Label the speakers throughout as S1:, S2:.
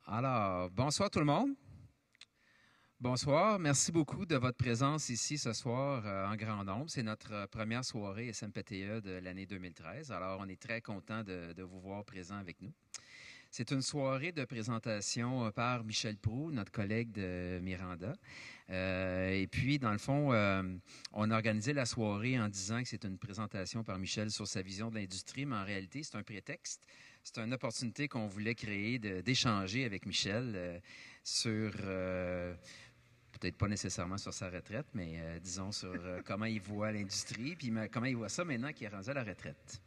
S1: Alors, bonsoir tout le monde. Bonsoir. Merci beaucoup de votre présence ici ce soir en grand nombre. C'est notre première soirée SMPTE de l'année 2013. Alors, on est très content de vous voir présents avec nous. C'est une soirée de présentation par Michel Proulx, notre collègue de Miranda. Et puis, dans le fond, on a organisé la soirée en disant que c'est une présentation par Michel sur sa vision de l'industrie, mais en réalité, c'est un prétexte. C'est une opportunité qu'on voulait créer d'échanger avec Michel sur, peut-être pas nécessairement sur sa retraite, mais disons sur comment il voit l'industrie, puis comment il voit ça maintenant qu'il est rendu à la retraite.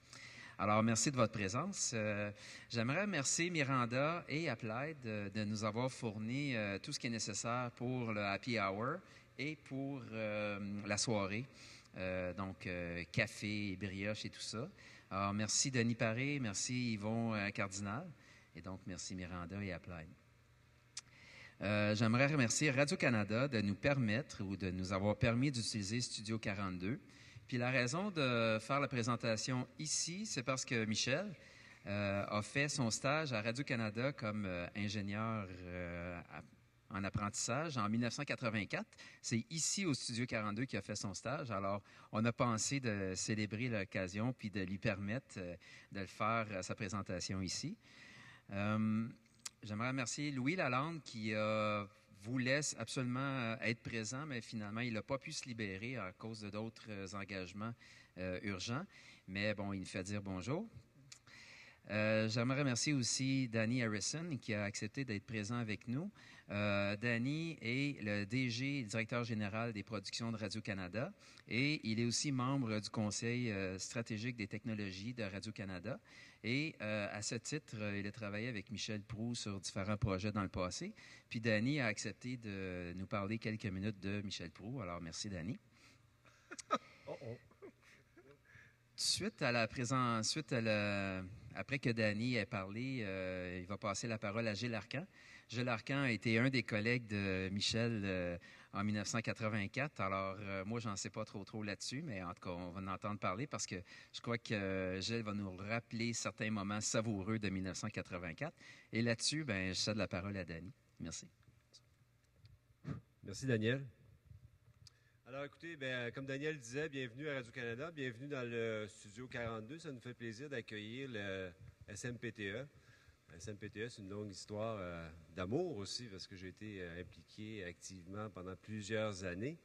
S1: Alors, merci de votre présence. J'aimerais remercier Miranda et Applied de nous avoir fourni tout ce qui est nécessaire pour le Happy Hour et pour la soirée. Donc, café, brioche et tout ça. Alors, merci Denis Paré, merci Yvon Cardinal, et donc merci Miranda et Applied. J'aimerais remercier Radio-Canada de nous permettre ou de nous avoir permis d'utiliser Studio 42. Puis la raison de faire la présentation ici, c'est parce que Michel a fait son stage à Radio-Canada comme ingénieur en apprentissage en 1984. C'est ici au Studio 42 qu'il a fait son stage. Alors, on a pensé de célébrer l'occasion puis de lui permettre de le faire sa présentation ici. J'aimerais remercier Louis Lalande qui voulait absolument être présent, mais finalement, il n'a pas pu se libérer à cause de d'autres engagements urgents. Mais bon, il nous fait dire bonjour. J'aimerais remercier aussi Danny Harrison qui a accepté d'être présent avec nous. Danny est le DG et directeur général des productions de Radio-Canada et il est aussi membre du conseil stratégique des technologies de Radio-Canada. Et à ce titre, il a travaillé avec Michel Proulx sur différents projets dans le passé. Puis Danny a accepté de nous parler quelques minutes de Michel Proulx. Alors, merci Danny. Après que Danny ait parlé, il va passer la parole à Gilles Arcan. Gilles Arcan a été un des collègues de Michel en 1984. Alors, moi, j'en sais pas trop là-dessus, mais en tout cas, on va en entendre parler parce que je crois que Gilles va nous rappeler certains moments savoureux de 1984. Et là-dessus, je cède la parole à Danny. Merci.
S2: Merci, Daniel. Alors, écoutez, comme Daniel disait, bienvenue à Radio-Canada, bienvenue dans le Studio 42. Ça nous fait plaisir d'accueillir le SMPTE. Le SMPTE, c'est une longue histoire d'amour aussi, parce que j'ai été impliqué activement pendant plusieurs années.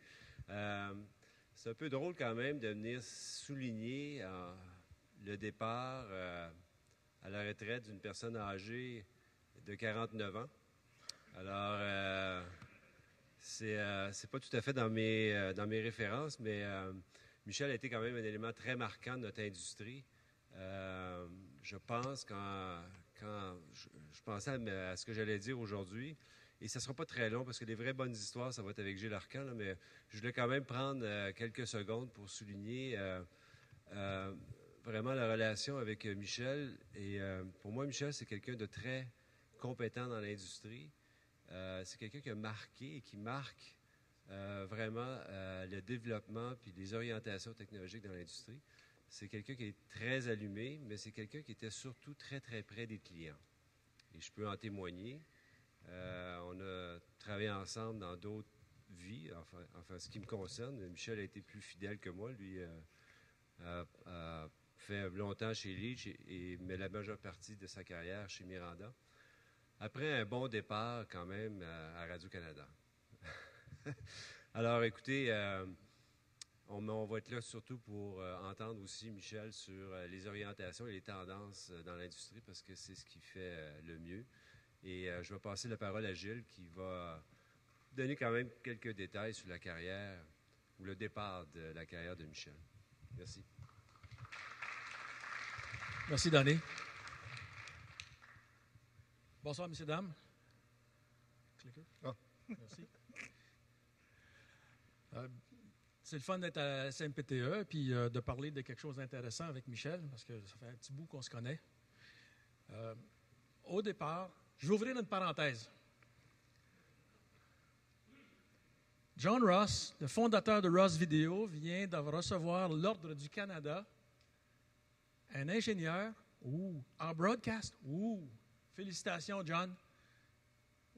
S2: C'est un peu drôle quand même de venir souligner le départ à la retraite d'une personne âgée de 49 ans. Alors, c'est pas tout à fait dans mes références, mais Michel a été quand même un élément très marquant de notre industrie. Je pense quand je pensais à ce que j'allais dire aujourd'hui, et ça ne sera pas très long parce que les vraies bonnes histoires, ça va être avec Gilles Arcan, mais je voulais quand même prendre quelques secondes pour souligner vraiment la relation avec Michel. Et pour moi, Michel, c'est quelqu'un de très compétent dans l'industrie. C'est quelqu'un qui a marqué et qui marque vraiment le développement puis les orientations technologiques dans l'industrie. C'est quelqu'un qui est très allumé, mais c'est quelqu'un qui était surtout très, très près des clients. Et je peux en témoigner. On a travaillé ensemble dans d'autres vies. Enfin, ce qui me concerne, Michel a été plus fidèle que moi. Lui a fait longtemps chez Leach, mais la majeure partie de sa carrière chez Miranda. Après un bon départ quand même à Radio-Canada. Alors écoutez, on va être là surtout pour entendre aussi Michel sur les orientations et les tendances dans l'industrie parce que c'est ce qui fait le mieux. Et je vais passer la parole à Gilles qui va donner quand même quelques détails sur la carrière ou le départ de la carrière de Michel. Merci.
S3: Merci, Danny. Bonsoir, messieurs, dames.
S2: Oh.
S3: Merci. C'est le fun d'être à la SMPTE et puis de parler de quelque chose d'intéressant avec Michel, parce que ça fait un petit bout qu'on se connaît. Au départ, je vais ouvrir une parenthèse. John Ross, le fondateur de Ross Video, vient de recevoir l'Ordre du Canada, un ingénieur en broadcast. Félicitations, John.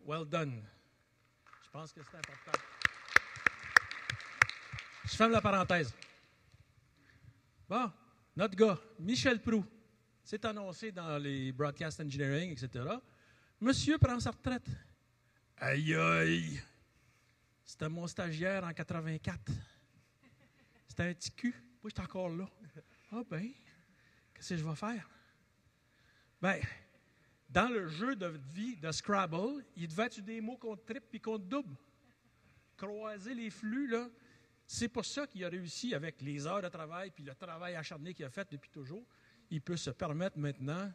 S3: Well done. Je pense que c'est important. Je ferme la parenthèse. Bon, notre gars, Michel Proulx, s'est annoncé dans les broadcast engineering, etc. Monsieur prend sa retraite. Aïe, aïe! C'était mon stagiaire en 84. C'était un petit cul. Moi, j'étais encore là. Ah ben, qu'est-ce que je vais faire? Ben, dans le jeu de vie de Scrabble, il devait être des mots contre triple puis contre double. Croiser les flux, là. C'est pour ça qu'il a réussi, avec les heures de travail puis le travail acharné qu'il a fait depuis toujours, il peut se permettre maintenant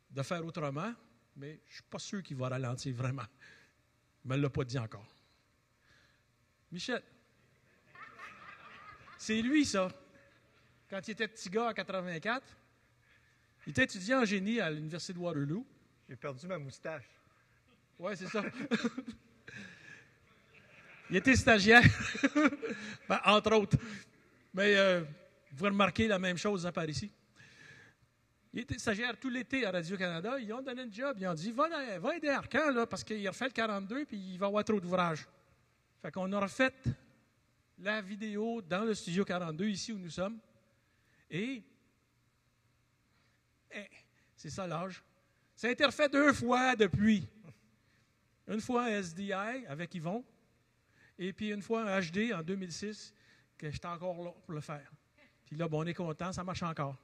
S3: de faire autrement, mais je ne suis pas sûr qu'il va ralentir vraiment. Il ne me l'a pas dit encore. Michel, c'est lui, ça. Quand il était petit gars en 84, il était étudiant en génie à l'Université de Waterloo.
S4: J'ai perdu ma moustache.
S3: Oui, c'est ça. Il était stagiaire, ben, entre autres. Mais vous remarquez la même chose par ici. Il était stagiaire tout l'été à Radio-Canada. Ils ont donné un job. Ils ont dit, va aider Arcan, là, parce qu'il refait le 42 puis il va avoir trop d'ouvrages. Fait qu'on a refait la vidéo dans le studio 42, ici où nous sommes. Et c'est ça l'âge. Ça a été refait 2 fois depuis. Une fois en SDI avec Yvon. Et puis une fois en HD en 2006, que j'étais encore là pour le faire. Puis là, bon, on est content, ça marche encore.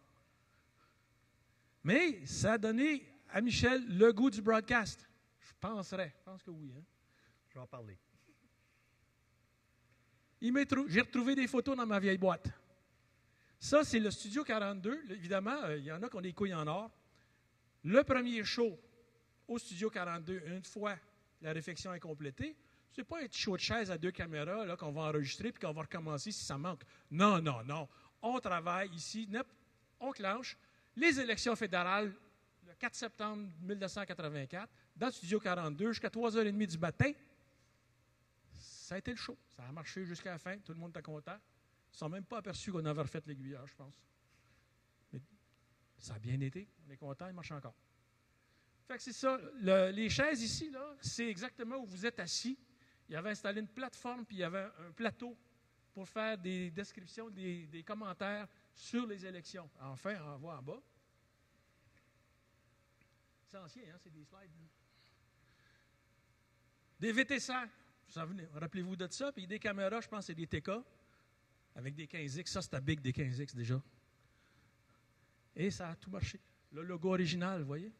S3: Mais ça a donné à Michel le goût du broadcast. Je pense que oui. Hein?
S4: Je vais en parler.
S3: J'ai retrouvé des photos dans ma vieille boîte. Ça, c'est le Studio 42. Évidemment, il y en a qui ont des couilles en or. Le premier show au Studio 42, une fois la réflexion est complétée, ce n'est pas un petit show de chaise à 2 caméras là, qu'on va enregistrer puis qu'on va recommencer si ça manque. Non, non, non. On travaille ici, on clenche. Les élections fédérales, le 4 septembre 1984, dans le Studio 42, jusqu'à 3h30 du matin, ça a été le show. Ça a marché jusqu'à la fin. Tout le monde était content. Ils ne sont même pas aperçus qu'on avait refait l'aiguillage, je pense. Mais ça a bien été. On est content, il marche encore. Fait que c'est ça. Les chaises ici, là, c'est exactement où vous êtes assis. Il y avait installé une plateforme, puis il y avait un plateau pour faire des descriptions, des commentaires sur les élections. Enfin, on voit en bas. C'est ancien, hein, c'est des slides. Hein. Des VT100. Rappelez-vous de ça. Puis des caméras, je pense que c'est des TK, avec des 15X. Ça, c'était big, des 15X déjà. Et ça a tout marché. Le logo original, vous voyez?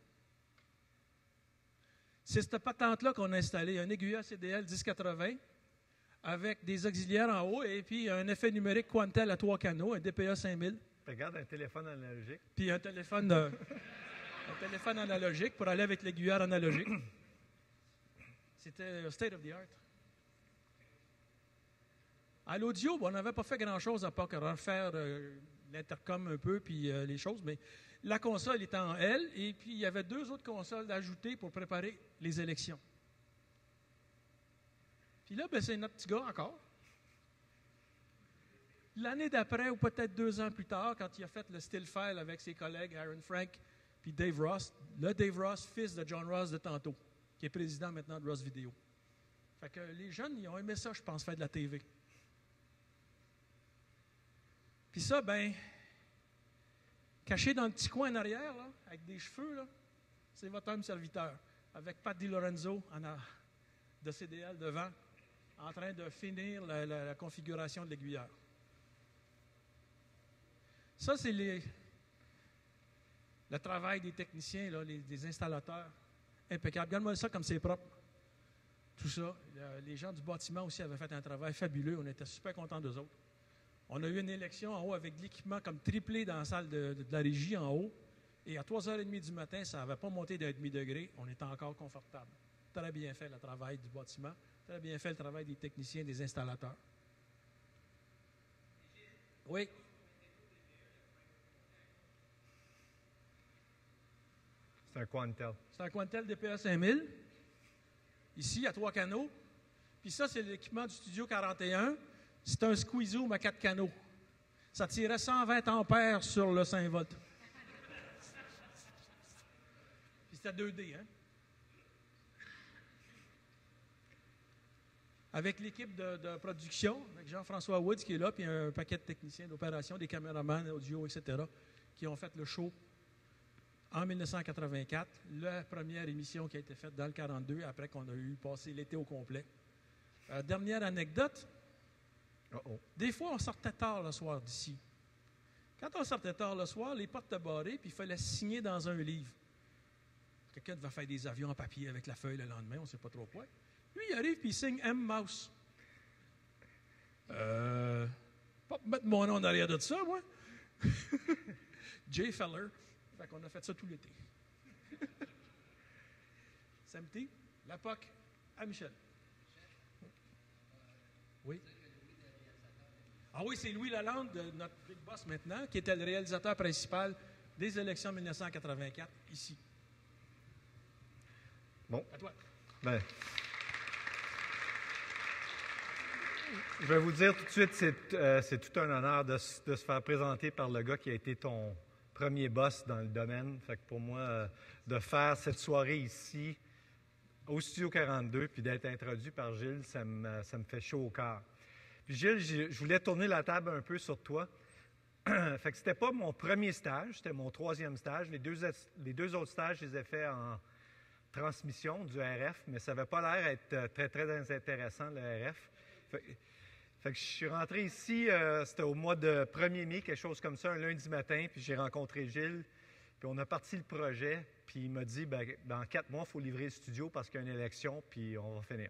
S3: C'est cette patente-là qu'on a installée, un aiguilleur CDL 1080 avec des auxiliaires en haut et puis un effet numérique Quantel à 3 canaux, un DPA 5000.
S4: Regarde un téléphone analogique.
S3: Puis un téléphone analogique pour aller avec l'aiguilleur analogique. C'était state of the art. À l'audio, on n'avait pas fait grand-chose à part que refaire l'intercom un peu puis les choses, mais la console était en L, et puis il y avait 2 autres consoles ajoutées pour préparer les élections. Puis là, ben, c'est notre petit gars encore. L'année d'après, ou peut-être 2 ans plus tard, quand il a fait le still file avec ses collègues Aaron Frank puis Dave Ross, le Dave Ross, fils de John Ross de tantôt, qui est président maintenant de Ross Video. Fait que les jeunes, ils ont aimé ça, je pense, faire de la TV. Puis ça, ben, caché dans le petit coin en arrière, là, avec des cheveux, là, c'est votre homme serviteur, avec Pat DiLorenzo de CDL devant, en train de finir la configuration de l'aiguilleur. Ça, c'est le travail des techniciens, là, des installateurs. Impeccable. Regarde-moi ça comme c'est propre. Tout ça. Les gens du bâtiment aussi avaient fait un travail fabuleux. On était super contents d'eux autres. On a eu une élection en haut avec de l'équipement comme triplé dans la salle de la régie en haut. Et à 3h30 du matin, ça n'avait pas monté d'un demi-degré. On était encore confortable. Très bien fait le travail du bâtiment. Très bien fait le travail des techniciens, des installateurs. Oui.
S4: C'est un Quantel.
S3: C'est un Quantel DPA 5000. Ici, à 3 canaux. Puis ça, c'est l'équipement du Studio 41. C'est un Squeezoom à 4 canaux. Ça tirait 120 ampères sur le 5 volts. Puis c'était 2D, hein? avec l'équipe de production, avec Jean-François Woods qui est là, puis un paquet de techniciens d'opération, des caméramans, audio, etc., qui ont fait le show en 1984, la première émission qui a été faite dans le 42, après qu'on a eu passé l'été au complet. Dernière anecdote, des fois on sortait tard le soir d'ici. Quand on sortait tard le soir, les portes étaient barrées, puis il fallait signer dans un livre. Quelqu'un devait faire des avions en papier avec la feuille le lendemain, on ne sait pas trop quoi. Lui, il arrive, puis il signe M. Mouse. Pas mettre mon nom en arrière de ça, moi. J. Feller. Fait qu'on a fait ça tout l'été. Samedi, la POC à Michel. Oui. Ah oui, c'est Louis Lalande, notre big boss maintenant, qui était le réalisateur principal des élections 1984, ici.
S4: Bon.
S3: À toi.
S4: Ben, je vais vous dire tout de suite, c'est tout un honneur de se faire présenter par le gars qui a été ton premier boss dans le domaine. Fait que pour moi, de faire cette soirée ici, au Studio 42, puis d'être introduit par Gilles, ça me fait chaud au cœur. Puis Gilles, je voulais tourner la table un peu sur toi. Fait que c'était pas mon premier stage, c'était mon troisième stage. Les deux autres stages, je les ai faits en transmission du RF, mais ça n'avait pas l'air d'être très, très intéressant, le RF. Fait que je suis rentré ici, c'était au mois de 1er mai, quelque chose comme ça, un lundi matin, puis j'ai rencontré Gilles, puis on a parti le projet, puis il m'a dit, dans 4 mois, il faut livrer le studio parce qu'il y a une élection, puis on va finir.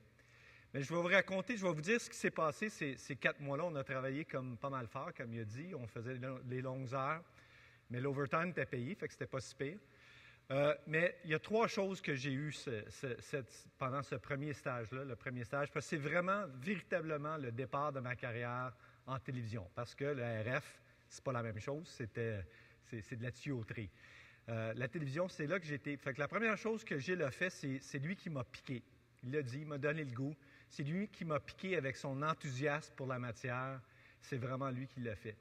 S4: Mais je vais vous raconter, je vais vous dire ce qui s'est passé ces 4 mois-là. On a travaillé comme pas mal fort, comme il a dit, on faisait les longues heures, mais l'overtime était payé, fait que c'était pas si pire. Mais il y a 3 choses que j'ai eues pendant ce premier stage-là, le premier stage, parce que c'est vraiment, véritablement le départ de ma carrière en télévision. Parce que le RF, c'est pas la même chose, c'est de la tuyauterie. La télévision, c'est là que j'étais. Fait que la première chose que Gilles a fait, c'est lui qui m'a piqué. Il l'a dit, il m'a donné le goût. C'est lui qui m'a piqué avec son enthousiasme pour la matière. C'est vraiment lui qui l'a fait.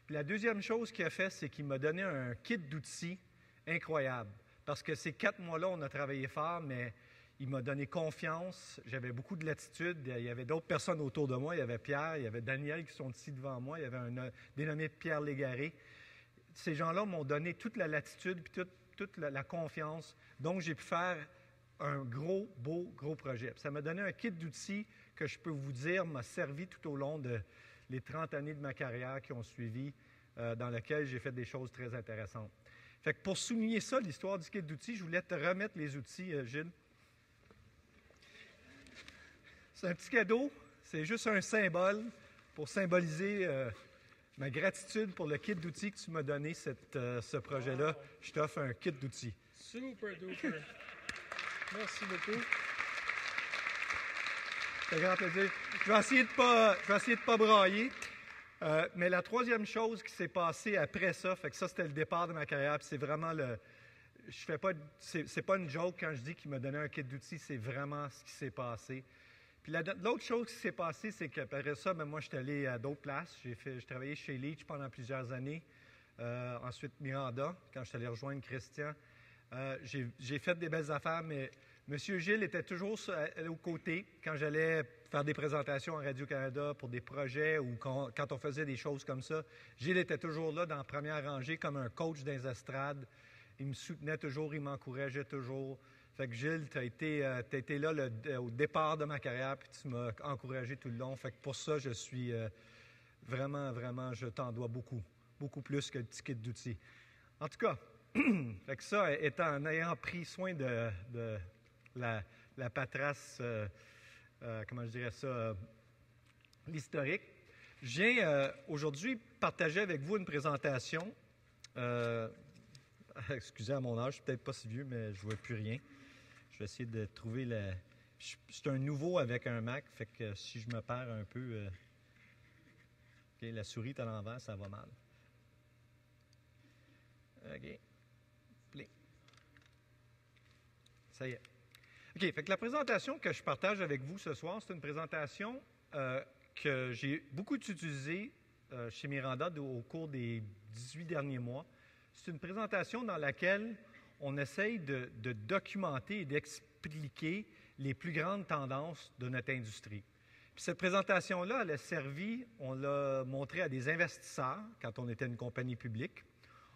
S4: Puis la deuxième chose qu'il a fait, c'est qu'il m'a donné un kit d'outils incroyable. Parce que ces 4 mois-là, on a travaillé fort, mais il m'a donné confiance. J'avais beaucoup de latitude. Il y avait d'autres personnes autour de moi. Il y avait Pierre, il y avait Daniel qui sont ici devant moi. Il y avait un dénommé Pierre Légaré. Ces gens-là m'ont donné toute la latitude et toute la confiance. Donc, j'ai pu faire un gros projet. Puis ça m'a donné un kit d'outils que je peux vous dire m'a servi tout au long de les 30 années de ma carrière qui ont suivi, dans lequel j'ai fait des choses très intéressantes. Fait que pour souligner ça, l'histoire du kit d'outils, je voulais te remettre les outils, Gilles. C'est un petit cadeau, c'est juste un symbole pour symboliser ma gratitude pour le kit d'outils que tu m'as donné, ce projet-là. Wow. Je t'offre un kit d'outils.
S3: Super duper. Merci beaucoup.
S4: C'est grand plaisir. Je vais essayer de pas brailler. Mais la troisième chose qui s'est passée après ça, fait que ça, c'était le départ de ma carrière, puis c'est vraiment c'est pas une joke quand je dis qu'il m'a donné un kit d'outils, c'est vraiment ce qui s'est passé. Puis l'autre chose qui s'est passée, c'est qu'après ça, moi, je suis allé à d'autres places. J'ai travaillé chez Leach pendant plusieurs années. Ensuite, Miranda, quand je suis allé rejoindre Christian. J'ai fait des belles affaires, mais M. Gilles était toujours aux côtés quand j'allais faire des présentations à Radio-Canada pour des projets ou quand on faisait des choses comme ça. Gilles était toujours là dans la première rangée comme un coach dans les estrades. Il me soutenait toujours, il m'encourageait toujours. Fait que Gilles, tu as été là au départ de ma carrière puis tu m'as encouragé tout le long. Fait que pour ça, je suis vraiment, je t'en dois beaucoup plus que le ticket d'outils. En tout cas, fait que ça, en ayant pris soin de la paperasse, comment je dirais ça, l'historique, je viens aujourd'hui partager avec vous une présentation. Excusez à mon âge, je suis peut-être pas si vieux, mais je ne vois plus rien. Je vais essayer de trouver Je suis un nouveau avec un Mac, fait que si je me perds un peu, okay, la souris est à l'envers, ça va mal. OK. Play. Ça y est. OK, fait que la présentation que je partage avec vous ce soir, c'est une présentation que j'ai beaucoup utilisée chez Miranda au cours des 18 derniers mois. C'est une présentation dans laquelle on essaye de documenter et d'expliquer les plus grandes tendances de notre industrie. Puis cette présentation-là, elle a servi, on l'a montré à des investisseurs quand on était une compagnie publique.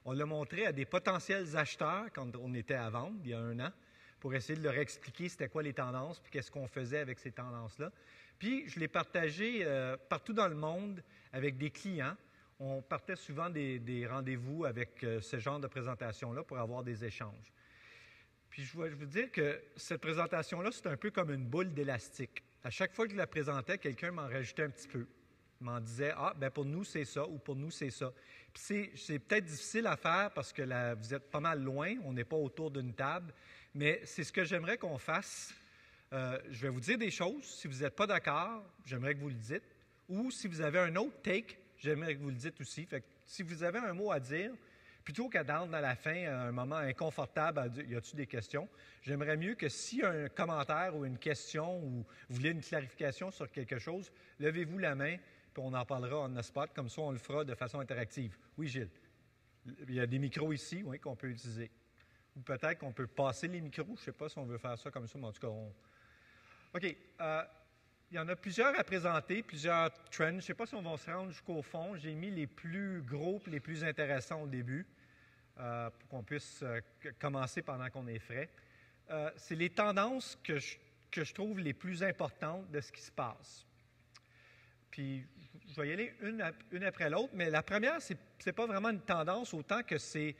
S4: On l'a montré à des potentiels acheteurs quand on était à vendre, il y a 1 an, pour essayer de leur expliquer c'était quoi les tendances, puis qu'est-ce qu'on faisait avec ces tendances-là. Puis je l'ai partagé partout dans le monde avec des clients. On partait souvent des rendez-vous avec ce genre de présentation-là pour avoir des échanges. Puis je veux vous dire que cette présentation-là, c'est un peu comme une boule d'élastique. À chaque fois que je la présentais, quelqu'un m'en rajoutait un petit peu. Il m'en disait « Ah, bien pour nous, c'est ça » ou « Pour nous, c'est ça ». Puis c'est peut-être difficile à faire parce que vous êtes pas mal loin, on n'est pas autour d'une table, mais c'est ce que j'aimerais qu'on fasse. Je vais vous dire des choses. Si vous n'êtes pas d'accord, j'aimerais que vous le dites. Ou si vous avez un autre take, j'aimerais que vous le dites aussi. Fait que si vous avez un mot à dire, plutôt qu'attendre à la fin un moment inconfortable à dire « Y a-t-il des questions », j'aimerais mieux que s'il y a un commentaire ou une question ou vous voulez une clarification sur quelque chose, levez-vous la main, puis on en parlera on the spot. Comme ça, on le fera de façon interactive. Oui, Gilles? Il y a des micros ici, oui, qu'on peut utiliser. Ou peut-être qu'on peut passer les micros. Je ne sais pas si on veut faire ça comme ça, mais en tout cas, OK. Il y en a plusieurs à présenter, plusieurs trends. Je ne sais pas si on va se rendre jusqu'au fond. J'ai mis les plus gros et les plus intéressants au début pour qu'on puisse commencer pendant qu'on est frais. C'est les tendances que je trouve les plus importantes de ce qui se passe. Puis, je vais y aller une après l'autre, mais la première, ce n'est pas vraiment une tendance autant que c'est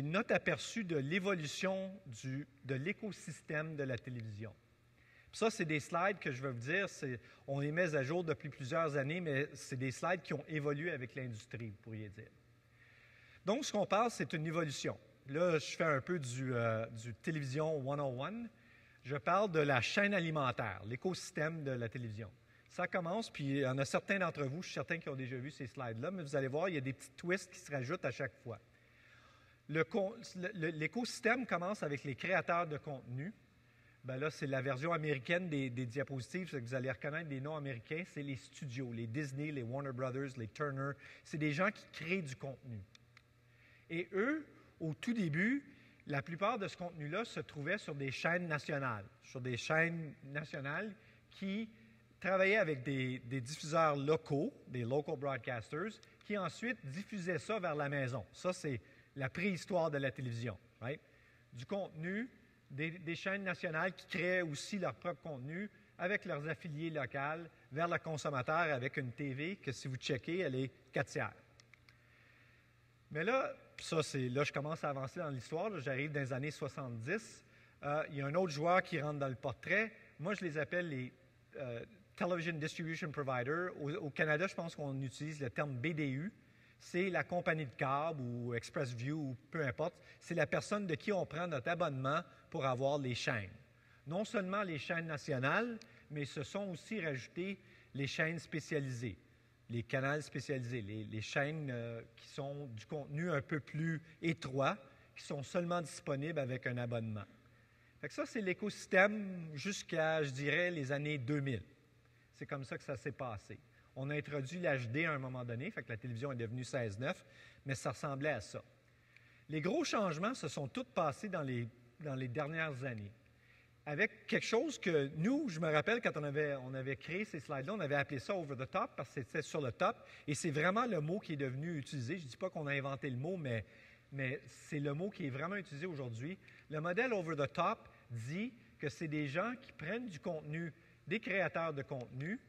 S4: notre aperçu de l'évolution de l'écosystème de la télévision. Puis ça, c'est des slides que je vais vous dire, on les met à jour depuis plusieurs années, mais c'est des slides qui ont évolué avec l'industrie, vous pourriez dire. Donc, ce qu'on parle, c'est une évolution. Là, je fais un peu du télévision 101. Je parle de la chaîne alimentaire, l'écosystème de la télévision. Ça commence, puis il y en a certains d'entre vous, je suis certain qui ont déjà vu ces slides-là, mais vous allez voir, il y a des petits twists qui se rajoutent à chaque fois. L'écosystème commence avec les créateurs de contenu. Bien là, c'est la version américaine des diapositives, c'est que vous allez reconnaître des noms américains, c'est les studios, les Disney, les Warner Brothers, les Turner. C'est des gens qui créent du contenu. Et eux, au tout début, la plupart de ce contenu-là se trouvait sur des chaînes nationales, qui travaillaient avec des diffuseurs locaux, des local broadcasters, qui ensuite diffusaient ça vers la maison. Ça, c'est la préhistoire de la télévision. Right? Du contenu, des chaînes nationales qui créaient aussi leur propre contenu avec leurs affiliés locaux vers le consommateur avec une TV que, si vous checkez, elle est 4/3. Mais là, là, je commence à avancer dans l'histoire. J'arrive dans les années 70. Il y a un autre joueur qui rentre dans le portrait. Moi, je les appelle les Television Distribution Provider. Au Canada, je pense qu'on utilise le terme BDU. C'est la compagnie de câble ou ExpressView ou peu importe. C'est la personne de qui on prend notre abonnement pour avoir les chaînes. Non seulement les chaînes nationales, mais se sont aussi rajoutées les chaînes spécialisées, les canaux spécialisés, les chaînes qui sont du contenu un peu plus étroit, qui sont seulement disponibles avec un abonnement. Fait que ça, c'est l'écosystème jusqu'à, je dirais, les années 2000. C'est comme ça que ça s'est passé. On a introduit l'HD à un moment donné, fait que la télévision est devenue 16:9, mais ça ressemblait à ça. Les gros changements se sont tous passés dans les dernières années. Avec quelque chose que nous, je me rappelle quand on avait créé ces slides-là, on avait appelé ça « over the top » parce que c'était sur le top, et c'est vraiment le mot qui est devenu utilisé. Je ne dis pas qu'on a inventé le mot, mais c'est le mot qui est vraiment utilisé aujourd'hui. Le modèle « over the top » dit que c'est des gens qui prennent du contenu, des créateurs de contenu,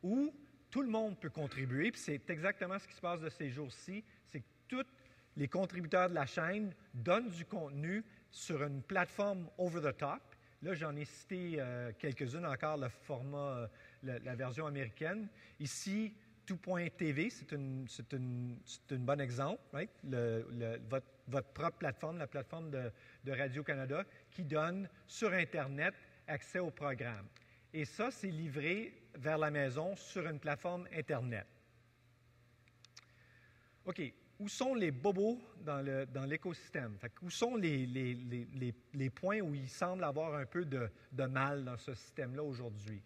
S4: où tout le monde peut contribuer, puis c'est exactement ce qui se passe de ces jours-ci, c'est que tous les contributeurs de la chaîne donnent du contenu sur une plateforme over the top. Là, j'en ai cité quelques-unes encore, le format, la version américaine. Ici, tout.tv, c'est un bon exemple, right? Votre propre plateforme, la plateforme de Radio-Canada, qui donne sur Internet accès au programme. Et ça, c'est livré vers la maison sur une plateforme Internet. OK. Où sont les bobos dans l'écosystème? Où sont les points où il semble avoir un peu de mal dans ce système-là aujourd'hui?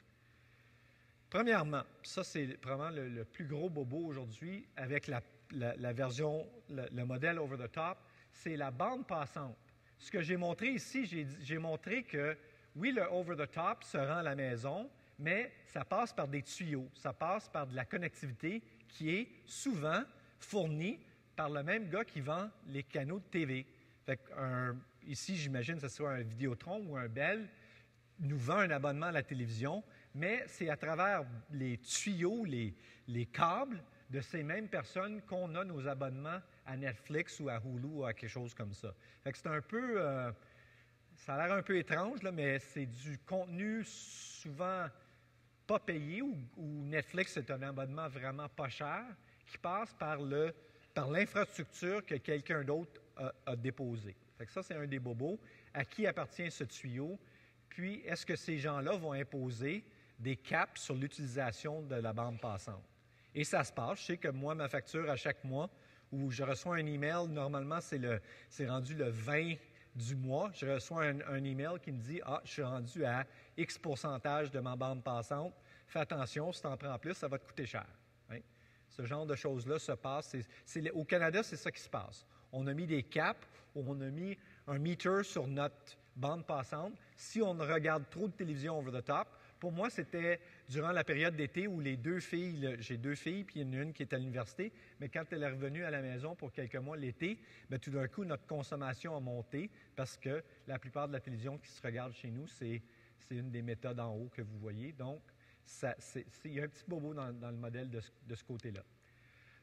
S4: Premièrement, ça c'est vraiment le plus gros bobo aujourd'hui avec la version, le modèle over the top, c'est la bande passante. Ce que j'ai montré ici, j'ai montré que oui, le over the top se rend à la maison, mais ça passe par des tuyaux, ça passe par de la connectivité qui est souvent fournie par le même gars qui vend les canaux de TV. Fait que ici, j'imagine que ce soit un Vidéotron ou un Bell, nous vend un abonnement à la télévision, mais c'est à travers les tuyaux, les câbles de ces mêmes personnes qu'on a nos abonnements à Netflix ou à Hulu ou à quelque chose comme ça. Fait que c'est un peu... ça a l'air un peu étrange, là, mais c'est du contenu souvent pas payé ou Netflix est un abonnement vraiment pas cher qui passe par l'infrastructure que quelqu'un d'autre a déposée. Fait que ça, c'est un des bobos. À qui appartient ce tuyau? Puis, est-ce que ces gens-là vont imposer des caps sur l'utilisation de la bande passante? Et ça se passe. Je sais que moi, ma facture à chaque mois, où je reçois un email, normalement, c'est rendu le 20 du mois, je reçois un email qui me dit « Ah, je suis rendu à X pourcentage de ma bande passante. Fais attention, si tu en prends plus, ça va te coûter cher. Hein? » Ce genre de choses-là se passe. Au Canada, c'est ça qui se passe. On a mis des caps, on a mis un meter sur notre bande passante. Si on regarde trop de télévision over the top, pour moi, c'était durant la période d'été où les deux filles, j'ai deux filles, puis il y en a une qui est à l'université, mais quand elle est revenue à la maison pour quelques mois l'été, bien, tout d'un coup, notre consommation a monté parce que la plupart de la télévision qui se regarde chez nous, c'est une des méthodes en haut que vous voyez. Donc, il y a un petit bobo dans le modèle de ce côté-là.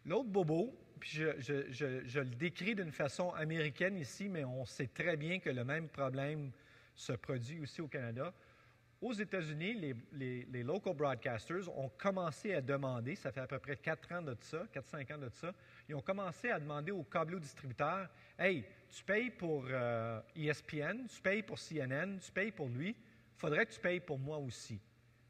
S4: L'autre bobo, puis je le décris d'une façon américaine ici, mais on sait très bien que le même problème se produit aussi au Canada. Aux États-Unis, les local broadcasters ont commencé à demander, ça fait à peu près 4-5 ans de ça, ils ont commencé à demander aux câblo-distributeurs, « Hey, tu payes pour ESPN, tu payes pour CNN, tu payes pour lui, il faudrait que tu payes pour moi aussi. »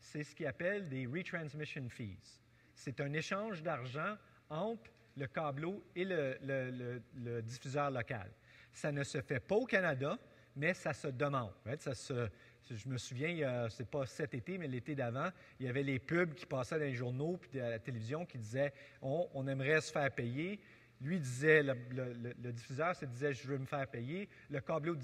S4: C'est ce qu'ils appellent des retransmission fees. C'est un échange d'argent entre le câblo et le diffuseur local. Ça ne se fait pas au Canada, mais ça se demande. Je me souviens, c'est pas cet été, mais l'été d'avant, il y avait les pubs qui passaient dans les journaux puis à la télévision qui disaient on aimerait se faire payer. Lui disait, le diffuseur se disait je veux me faire payer. Le câblo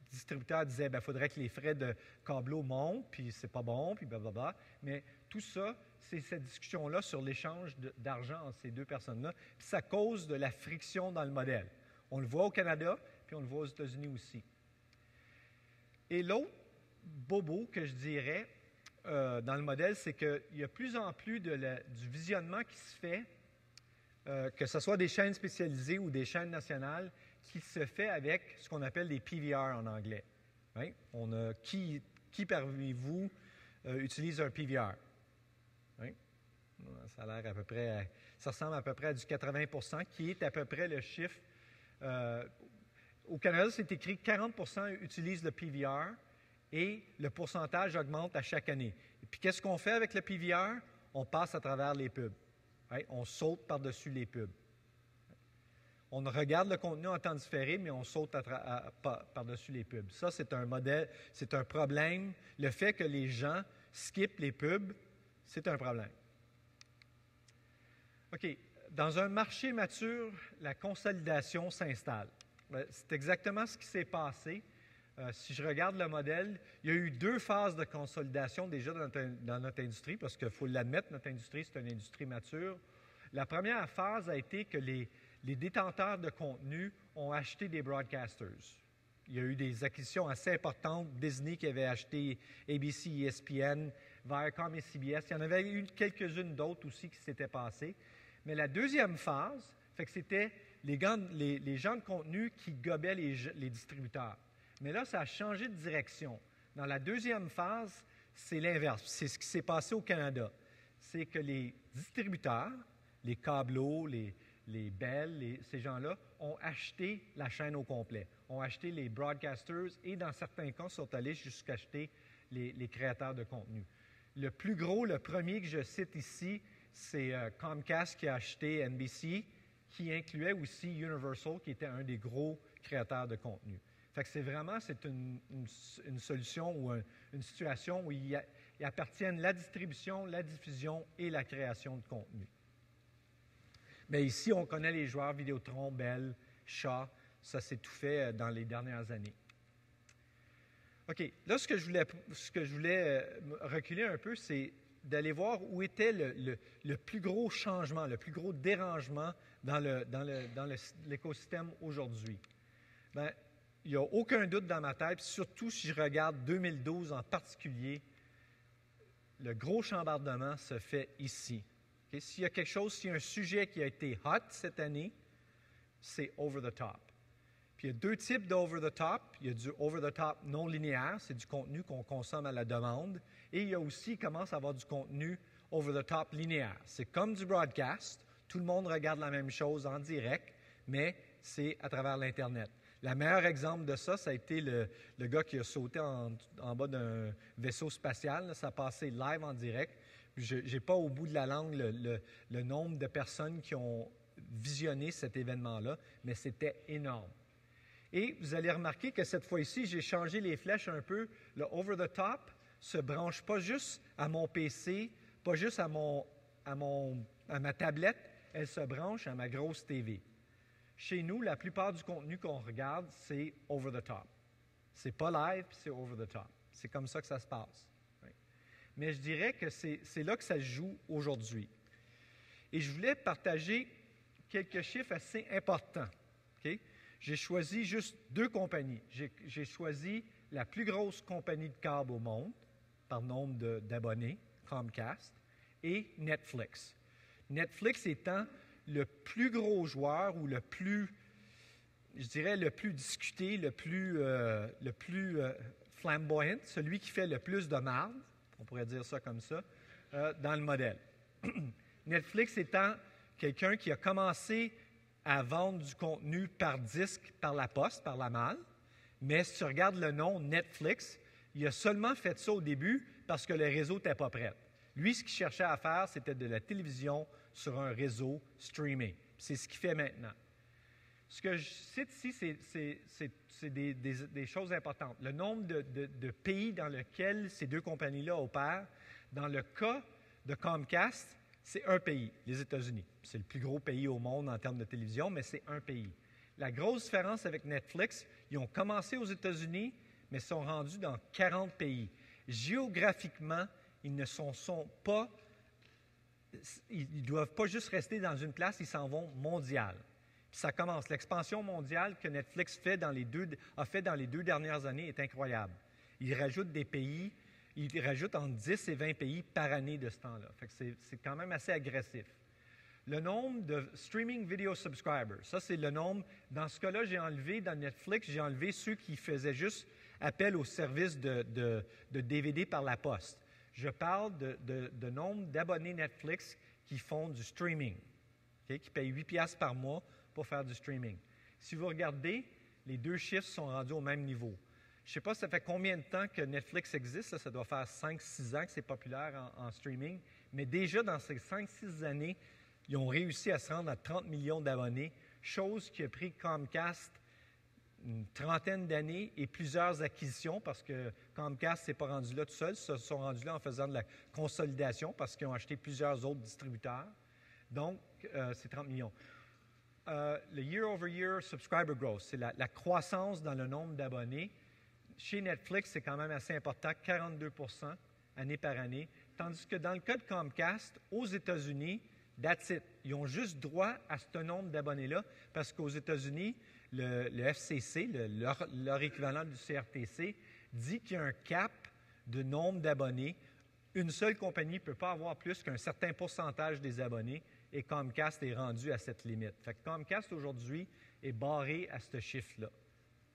S4: distributeur disait il faudrait que les frais de câblo montent, puis c'est pas bon, puis blablabla. Mais tout ça, c'est cette discussion-là sur l'échange d'argent entre ces deux personnes-là. Puis ça cause de la friction dans le modèle. On le voit au Canada, puis on le voit aux États-Unis aussi. Et l'autre bobo que je dirais dans le modèle, c'est qu'il y a plus en plus du visionnement qui se fait, que ce soit des chaînes spécialisées ou des chaînes nationales, qui se fait avec ce qu'on appelle des PVR en anglais. Hein? Qui parmi vous utilise un PVR? Hein? Ça a l'air à peu près, ça ressemble à peu près à du 80%, qui est à peu près le chiffre. Au Canada, c'est écrit 40% utilisent le PVR et le pourcentage augmente à chaque année. Et puis, qu'est-ce qu'on fait avec le PVR? On passe à travers les pubs. Right? On saute par-dessus les pubs. On regarde le contenu en temps différé, mais on saute par-dessus les pubs. Ça, c'est un modèle, c'est un problème. Le fait que les gens skippent les pubs, c'est un problème. OK. Dans un marché mature, la consolidation s'installe. C'est exactement ce qui s'est passé. Si je regarde le modèle, il y a eu 2 phases de consolidation déjà dans notre industrie, parce qu'il faut l'admettre, notre industrie, c'est une industrie mature. La première phase a été que les détenteurs de contenu ont acheté des broadcasters. Il y a eu des acquisitions assez importantes. Disney qui avait acheté ABC, ESPN, Viacom et CBS. Il y en avait eu quelques-unes d'autres aussi qui s'étaient passées. Mais la deuxième phase, fait que c'était les gens de contenu qui gobaient les distributeurs. Mais là, ça a changé de direction. Dans la deuxième phase, c'est l'inverse. C'est ce qui s'est passé au Canada. C'est que les distributeurs, les câblos, les Bell, ces gens-là, ont acheté la chaîne au complet, ont acheté les broadcasters et, dans certains cas, sont allés jusqu'à acheter les créateurs de contenu. Le plus gros, le premier que je cite ici, c'est Comcast qui a acheté NBC, qui incluait aussi Universal, qui était un des gros créateurs de contenu. Fait que c'est une solution ou une situation où il appartiennent la distribution, la diffusion et la création de contenu. Mais ici, on connaît les joueurs Vidéotron, Bell, Shaw. Ça s'est tout fait dans les dernières années. OK. Là, ce que je voulais reculer un peu, c'est d'aller voir où était le plus gros changement, le plus gros dérangement dans l'écosystème aujourd'hui. Bien, il n'y a aucun doute dans ma tête, surtout si je regarde 2012 en particulier, le gros chambardement se fait ici. Okay? S'il y a quelque chose, s'il y a un sujet qui a été hot cette année, c'est over the top. Puis il y a deux types d'over the top. Il y a du over the top non linéaire, c'est du contenu qu'on consomme à la demande. Et il y a aussi, il commence à avoir du contenu over the top linéaire. C'est comme du broadcast. Tout le monde regarde la même chose en direct, mais c'est à travers l'Internet. Le meilleur exemple de ça, ça a été le gars qui a sauté en bas d'un vaisseau spatial. Là, ça a passé live en direct. Je n'ai pas au bout de la langue le nombre de personnes qui ont visionné cet événement-là, mais c'était énorme. Et vous allez remarquer que cette fois-ci, j'ai changé les flèches un peu. Le over-the-top ne se branche pas juste à mon PC, pas juste à ma tablette, elle se branche à ma grosse TV. Chez nous, la plupart du contenu qu'on regarde, c'est over-the-top. C'est pas live, puis c'est over-the-top. C'est comme ça que ça se passe. Oui. Mais je dirais que c'est là que ça se joue aujourd'hui. Et je voulais partager quelques chiffres assez importants. Okay? J'ai choisi juste deux compagnies. J'ai choisi la plus grosse compagnie de câble au monde, par nombre d'abonnés, Comcast, et Netflix. Netflix étant le plus gros joueur ou le plus discuté, le plus flamboyant, celui qui fait le plus de marde, on pourrait dire ça comme ça, dans le modèle. Netflix étant quelqu'un qui a commencé à vendre du contenu par disque, par la poste, par la malle, mais si tu regardes le nom Netflix, il a seulement fait ça au début parce que le réseau n'était pas prêt. Lui, ce qu'il cherchait à faire, c'était de la télévision sur un réseau streamé. C'est ce qu'il fait maintenant. Ce que je cite ici, c'est des choses importantes. Le nombre de pays dans lesquels ces deux compagnies-là opèrent. Dans le cas de Comcast, c'est un pays, les États-Unis. C'est le plus gros pays au monde en termes de télévision, mais c'est un pays. La grosse différence avec Netflix, ils ont commencé aux États-Unis, mais sont rendus dans 40 pays. Géographiquement, ils ne sont pas... Ils ne doivent pas juste rester dans une place, ils s'en vont mondial. Puis ça commence. L'expansion mondiale que Netflix a fait dans les 2 dernières années est incroyable. Ils rajoutent des pays, ils rajoutent entre 10 et 20 pays par année de ce temps-là. Fait que c'est quand même assez agressif. Le nombre de streaming video subscribers, ça c'est le nombre. Dans ce cas-là, dans Netflix, j'ai enlevé ceux qui faisaient juste appel au service de DVD par la poste. Je parle de nombre d'abonnés Netflix qui font du streaming, okay, qui payent 8$ par mois pour faire du streaming. Si vous regardez, les deux chiffres sont rendus au même niveau. Je ne sais pas ça fait combien de temps que Netflix existe, ça doit faire 5-6 ans que c'est populaire en streaming, mais déjà dans ces 5-6 années, ils ont réussi à se rendre à 30 millions d'abonnés, chose qui a pris Comcast une trentaine d'années et plusieurs acquisitions, parce que Comcast ne s'est pas rendu là tout seul, ils se sont rendus là en faisant de la consolidation, parce qu'ils ont acheté plusieurs autres distributeurs. Donc, c'est 30 millions. Le year-over-year subscriber growth, c'est la croissance dans le nombre d'abonnés. Chez Netflix, c'est quand même assez important, 42% année par année, tandis que dans le cas de Comcast, aux États-Unis, that's it. Ils ont juste droit à ce nombre d'abonnés-là, parce qu'aux États-Unis, le FCC, leur équivalent du CRTC, dit qu'il y a un cap de nombre d'abonnés. Une seule compagnie ne peut pas avoir plus qu'un certain pourcentage des abonnés, et Comcast est rendu à cette limite. Fait que Comcast, aujourd'hui, est barré à ce chiffre-là.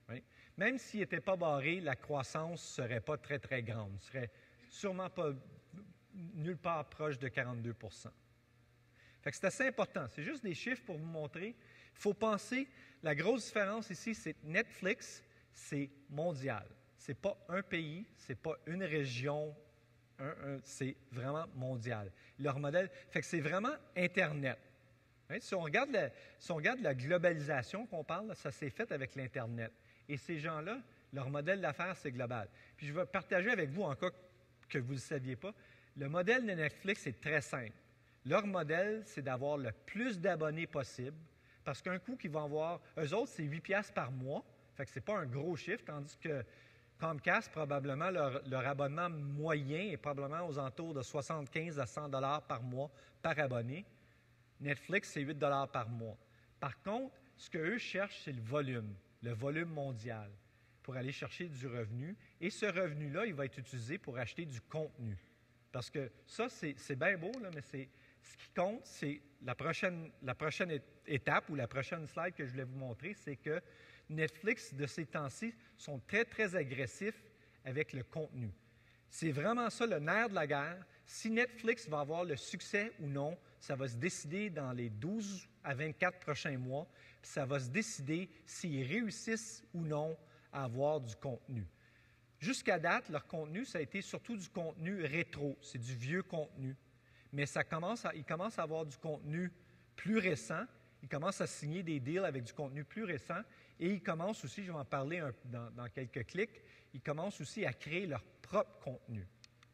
S4: Oui? Même s'il n'était pas barré, la croissance ne serait pas très, très grande. Ne serait sûrement pas nulle part proche de 42%. Fait que c'est assez important. C'est juste des chiffres pour vous montrer. Il faut penser, la grosse différence ici, c'est que Netflix, c'est mondial. Ce n'est pas un pays, ce n'est pas une région, c'est vraiment mondial. Leur modèle, fait que c'est vraiment Internet. Hein? Si on regarde la globalisation qu'on parle, ça s'est fait avec l'Internet. Et ces gens-là, leur modèle d'affaires, c'est global. Puis je vais partager avec vous, en cas que vous ne le saviez pas, le modèle de Netflix est très simple. Leur modèle, c'est d'avoir le plus d'abonnés possible, parce qu'un coup qu'ils vont avoir, eux autres, c'est 8$ par mois, fait que ce n'est pas un gros chiffre, tandis que Comcast, probablement, leur abonnement moyen est probablement aux alentours de 75 à 100 $ par mois par abonné. Netflix, c'est 8 $ par mois. Par contre, ce qu'eux cherchent, c'est le volume mondial, pour aller chercher du revenu. Et ce revenu-là, il va être utilisé pour acheter du contenu. Parce que ça, c'est bien beau, là, mais ce qui compte, c'est la prochaine étape ou la prochaine slide que je voulais vous montrer, c'est que Netflix, de ces temps-ci, sont très, très agressifs avec le contenu. C'est vraiment ça le nerf de la guerre. Si Netflix va avoir le succès ou non, ça va se décider dans les 12 à 24 prochains mois, puis ça va se décider s'ils réussissent ou non à avoir du contenu. Jusqu'à date, leur contenu, ça a été surtout du contenu rétro, c'est du vieux contenu. Mais ils commencent à avoir du contenu plus récent, ils commencent à signer des deals avec du contenu plus récent, et ils commencent aussi, je vais en parler dans quelques clics, ils commencent aussi à créer leur propre contenu.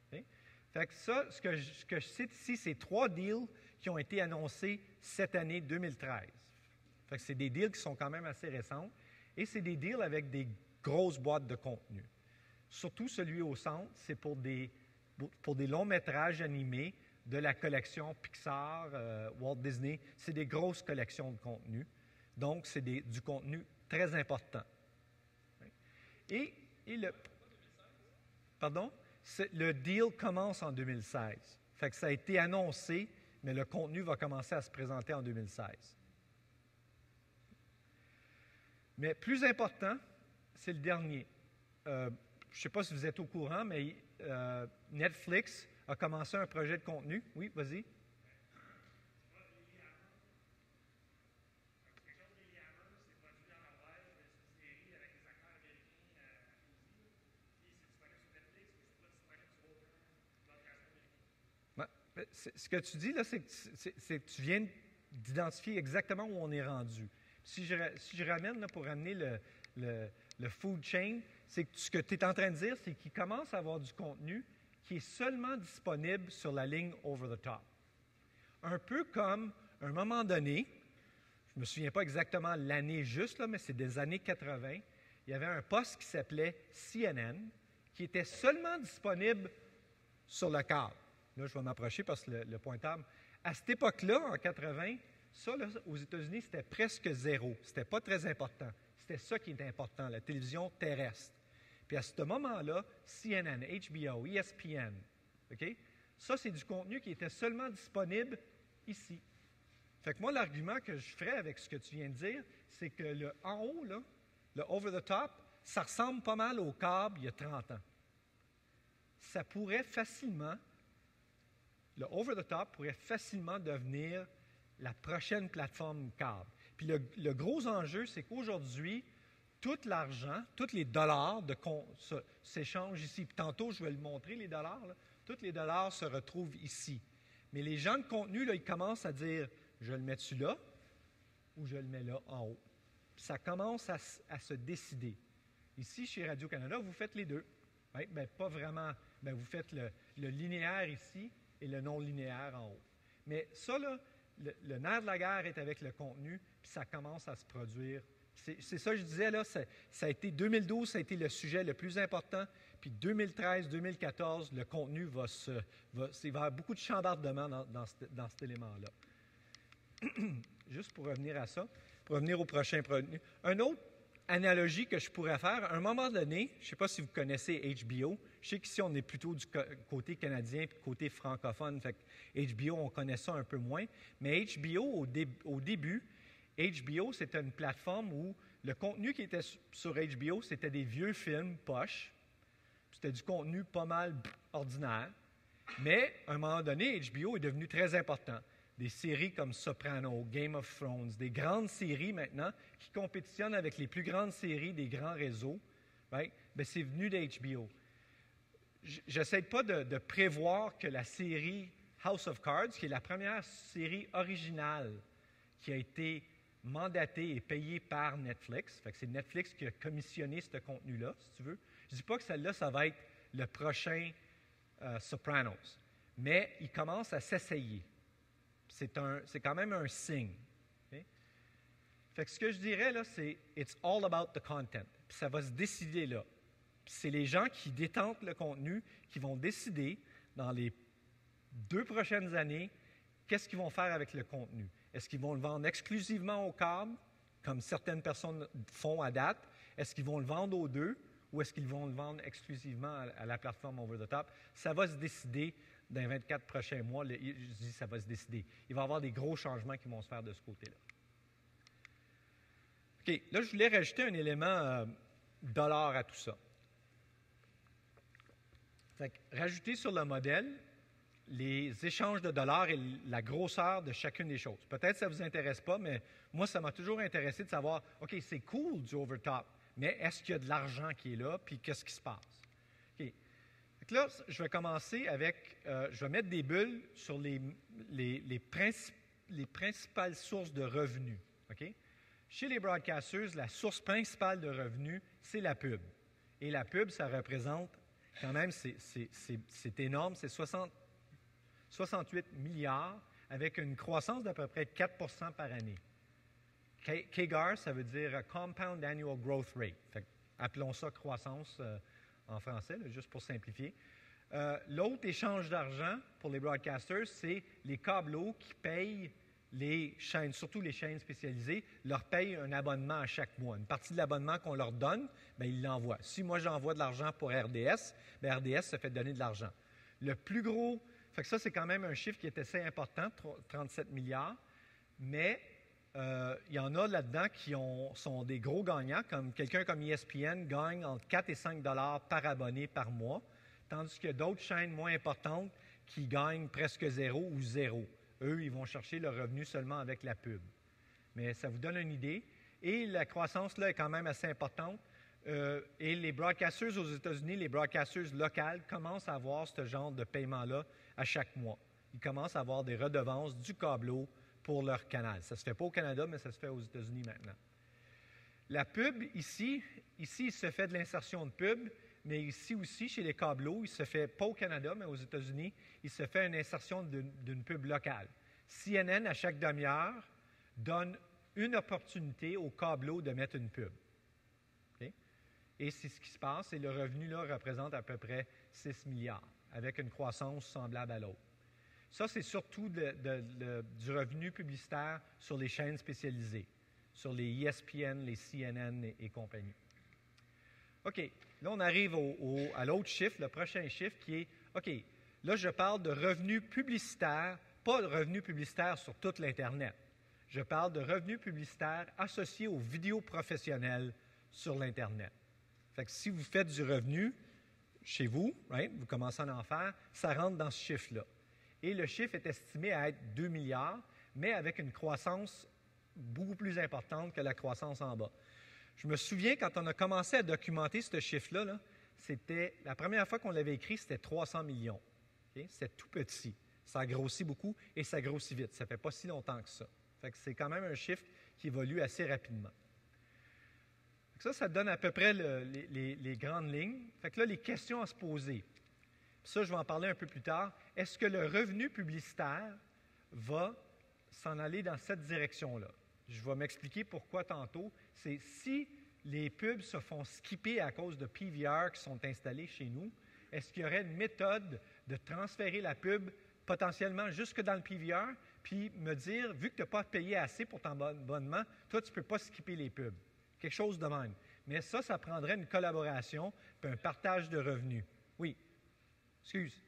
S4: Okay? Fait que ça, ce que je cite ici, c'est 3 deals qui ont été annoncés cette année 2013. Fait que c'est des deals qui sont quand même assez récents, et c'est des deals avec des grosses boîtes de contenu. Surtout celui au centre, c'est pour des longs métrages animés de la collection Pixar, Walt Disney. C'est des grosses collections de contenu. Donc, c'est du contenu très important. Et le deal commence en 2016. Fait que ça a été annoncé, mais le contenu va commencer à se présenter en 2016. Mais plus important, c'est le dernier. Je ne sais pas si vous êtes au courant, mais Netflix a commencé un projet de contenu. Oui, vas-y. Ce que tu dis, là, c'est que tu viens d'identifier exactement où on est rendu. Si je ramène, là, pour ramener le food chain, c'est que ce que tu es en train de dire, c'est qu'il commence à avoir du contenu qui est seulement disponible sur la ligne over the top. Un peu comme, à un moment donné, je ne me souviens pas exactement l'année juste, là, mais c'est des années 80, il y avait un poste qui s'appelait CNN, qui était seulement disponible sur le câble. Là, je vais m'approcher parce que le pointable. À cette époque-là, en 80, ça, là, aux États-Unis, c'était presque zéro. C'était pas très important. C'était ça qui était important, la télévision terrestre. Puis à ce moment-là, CNN, HBO, ESPN, OK? Ça, c'est du contenu qui était seulement disponible ici. Fait que moi, l'argument que je ferais avec ce que tu viens de dire, c'est que en haut, là, le over-the-top, ça ressemble pas mal au câble il y a 30 ans. Ça pourrait facilement, le over-the-top pourrait facilement devenir la prochaine plateforme câble. Puis le gros enjeu, c'est qu'aujourd'hui, tout l'argent, tous les dollars s'échangent ici. Puis tantôt, je vais le montrer, les dollars. Là. Tous les dollars se retrouvent ici. Mais les gens de contenu, là, ils commencent à dire, je le mets-tu là ou je le mets là en haut. Puis ça commence à se décider. Ici, chez Radio-Canada, vous faites les deux. Oui, bien, pas vraiment. Bien, vous faites le linéaire ici et le non-linéaire en haut. Mais ça, là, le nerf de la guerre est avec le contenu, puis ça commence à se produire. C'est ça que je disais, là, ça a été 2012, ça a été le sujet le plus important, puis 2013, 2014, le contenu va y avoir beaucoup de chambardement dans cet élément-là. Juste pour revenir à ça, pour revenir au prochain produit. Une autre analogie que je pourrais faire, à un moment donné, je ne sais pas si vous connaissez HBO, je sais qu'ici on est plutôt du côté canadien puis côté francophone, fait que HBO, on connaît ça un peu moins, mais HBO, au début, HBO, c'était une plateforme où le contenu qui était sur HBO, c'était des vieux films poches, c'était du contenu pas mal ordinaire, mais à un moment donné, HBO est devenu très important. Des séries comme Soprano, Game of Thrones, des grandes séries maintenant qui compétitionnent avec les plus grandes séries des grands réseaux, right? Bien, c'est venu d'HBO. J'essaie pas de prévoir que la série House of Cards, qui est la première série originale qui a été mandatée et payée par Netflix, fait que c'est Netflix qui a commissionné ce contenu-là, si tu veux. Je ne dis pas que celle-là, ça va être le prochain Sopranos, mais il commence à s'essayer. C'est quand même un signe. Okay? Fait que ce que je dirais, là, c'est « it's all about the content ». Puis ça va se décider là. c'est les gens qui détentent le contenu qui vont décider dans les 2 prochaines années qu'est-ce qu'ils vont faire avec le contenu. Est-ce qu'ils vont le vendre exclusivement au câble, comme certaines personnes font à date? Est-ce qu'ils vont le vendre aux deux ou est-ce qu'ils vont le vendre exclusivement à la plateforme over-the-top? Ça va se décider dans les 24 prochains mois. Je dis ça va se décider. Il va y avoir des gros changements qui vont se faire de ce côté-là. OK, là, je voulais rajouter un élément dollar à tout ça. Fait que, rajouter sur le modèle les échanges de dollars et la grosseur de chacune des choses. Peut-être que ça ne vous intéresse pas, mais moi, ça m'a toujours intéressé de savoir, OK, c'est cool du overtop, mais est-ce qu'il y a de l'argent qui est là, puis qu'est-ce qui se passe? OK. Donc là, je vais commencer avec, je vais mettre des bulles sur les principales sources de revenus. OK? Chez les broadcasters, la source principale de revenus, c'est la pub. Et la pub, ça représente, quand même, c'est énorme, c'est 68 milliards avec une croissance d'à peu près 4 % par année. CAGR, ça veut dire Compound Annual Growth Rate. Fait, appelons ça croissance en français, là, juste pour simplifier. L'autre échange d'argent pour les broadcasters, c'est les câbleaux qui payent les chaînes, surtout les chaînes spécialisées, leur payent un abonnement à chaque mois. Une partie de l'abonnement qu'on leur donne, bien, ils l'envoient. Si moi, j'envoie de l'argent pour RDS, bien, RDS se fait donner de l'argent. Le plus gros, fait que ça, c'est quand même un chiffre qui est assez important, 37 milliards, mais il y en a là-dedans qui sont des gros gagnants, comme quelqu'un comme ESPN gagne entre 4 et 5 $ par abonné par mois, tandis qu'il y a d'autres chaînes moins importantes qui gagnent presque zéro ou zéro. Eux, ils vont chercher le revenu seulement avec la pub. Mais ça vous donne une idée. Et la croissance, là, est quand même assez importante. Et les broadcasters aux États-Unis, les broadcasters locales, commencent à avoir ce genre de paiement-là à chaque mois. Ils commencent à avoir des redevances du câbleau pour leur canal. Ça ne se fait pas au Canada, mais ça se fait aux États-Unis maintenant. La pub, ici, il se fait de l'insertion de pub, mais ici aussi, chez les câbleaux, il ne se fait pas au Canada, mais aux États-Unis, il se fait une insertion d'une pub locale. CNN, à chaque demi-heure, donne une opportunité au câbleau de mettre une pub. Okay? Et c'est ce qui se passe, et le revenu là représente à peu près 6 milliards, avec une croissance semblable à l'autre. Ça, c'est surtout du revenu publicitaire sur les chaînes spécialisées, sur les ESPN, les CNN et compagnie. OK, là, on arrive à l'autre chiffre, le prochain chiffre qui est, OK, là, je parle de revenus publicitaires, pas de revenus publicitaires sur toute l'Internet. Je parle de revenus publicitaires associés aux vidéos professionnelles sur l'Internet. Fait que si vous faites du revenu chez vous, right, vous commencez à en faire, ça rentre dans ce chiffre-là. Et le chiffre est estimé à être 2 milliards, mais avec une croissance beaucoup plus importante que la croissance en bas. Je me souviens, quand on a commencé à documenter ce chiffre-là, là, c'était la première fois qu'on l'avait écrit, c'était 300 millions. Okay? C'était tout petit. Ça a grossi beaucoup et ça grossit vite. Ça ne fait pas si longtemps que ça. Fait que c'est quand même un chiffre qui évolue assez rapidement. Ça donne à peu près les grandes lignes. Fait que là, les questions à se poser. Ça, je vais en parler un peu plus tard. Est-ce que le revenu publicitaire va s'en aller dans cette direction-là? Je vais m'expliquer pourquoi tantôt. C'est si les pubs se font skipper à cause de PVR qui sont installés chez nous, est-ce qu'il y aurait une méthode de transférer la pub potentiellement jusque dans le PVR, puis me dire, vu que tu n'as pas payé assez pour ton abonnement, toi, tu ne peux pas skipper les pubs. Quelque chose de même. Mais ça prendrait une collaboration puis un partage de revenus. Oui. Excuse.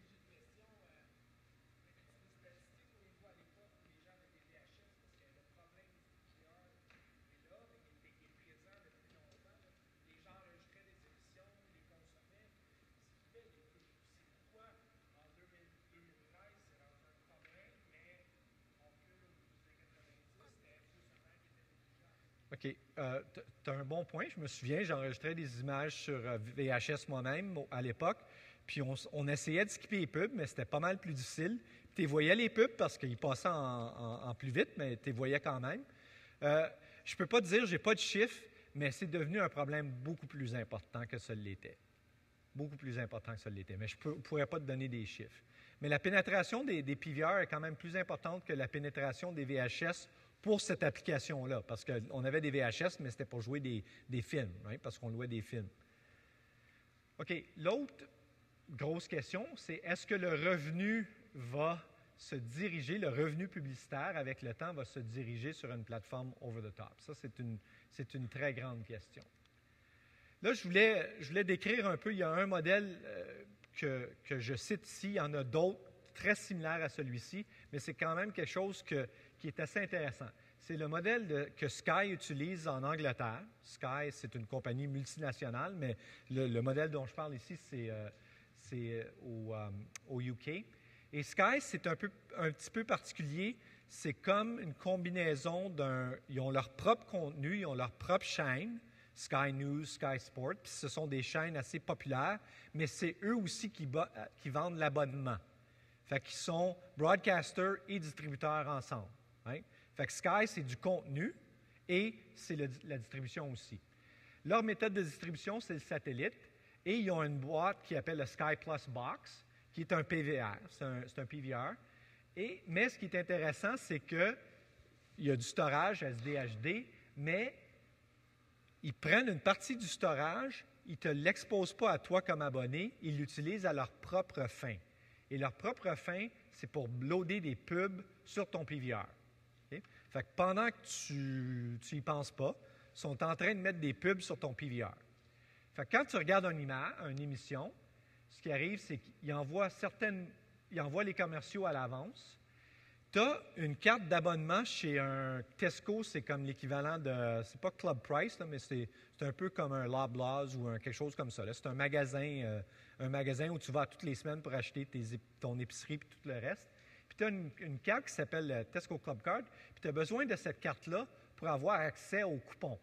S4: OK. Tu as un bon point. Je me souviens, j'enregistrais des images sur VHS moi-même à l'époque, puis on essayait de skipper les pubs, mais c'était pas mal plus difficile. Tu voyais les pubs parce qu'ils passaient en plus vite, mais tu les voyais quand même. Je ne peux pas te dire, je n'ai pas de chiffres, mais c'est devenu un problème beaucoup plus important que ça l'était. Beaucoup plus important que ça l'était, mais je ne pourrais pas te donner des chiffres. Mais la pénétration des PVR est quand même plus importante que la pénétration des VHS pour cette application-là, parce qu'on avait des VHS, mais c'était pour jouer des films, right? Parce qu'on louait des films. OK, l'autre grosse question, c'est est-ce que le revenu va se diriger, le revenu publicitaire, avec le temps, va se diriger sur une plateforme over-the-top? Ça, c'est une très grande question. Là, je voulais décrire un peu, il y a un modèle que je cite ici, il y en a d'autres très similaires à celui-ci, mais c'est quand même quelque chose qui est assez intéressant. C'est le modèle que Sky utilise en Angleterre. Sky, c'est une compagnie multinationale, mais le modèle dont je parle ici, c'est au UK. Et Sky, c'est un petit peu particulier. C'est comme une combinaison ils ont leur propre contenu, ils ont leur propre chaîne, Sky News, Sky Sport, puis ce sont des chaînes assez populaires, mais c'est eux aussi qui vendent l'abonnement. Fait qu'ils sont broadcasters et distributeurs ensemble. Hein? Fait que Sky, c'est du contenu et c'est la distribution aussi. Leur méthode de distribution, c'est le satellite, et ils ont une boîte qui s'appelle le Sky Plus Box, qui est un PVR, c'est un PVR. Mais ce qui est intéressant, c'est qu'il y a du storage SDHD, mais ils prennent une partie du storage, ils ne te l'exposent pas à toi comme abonné, ils l'utilisent à leur propre fin. Et leur propre fin, c'est pour loader des pubs sur ton PVR. Okay? Fait que pendant que tu n'y penses pas, ils sont en train de mettre des pubs sur ton PVR. Fait que quand tu regardes une émission, ce qui arrive, c'est qu'ils envoient les commerciaux à l'avance. Tu as une carte d'abonnement chez un Tesco, c'est comme l'équivalent de, c'est pas Club Price, là, mais c'est un peu comme un Loblaws ou quelque chose comme ça. Là. C'est un magasin où tu vas toutes les semaines pour acheter ton épicerie et tout le reste. Puis tu as une carte qui s'appelle le Tesco Club Card, puis tu as besoin de cette carte-là pour avoir accès aux coupons,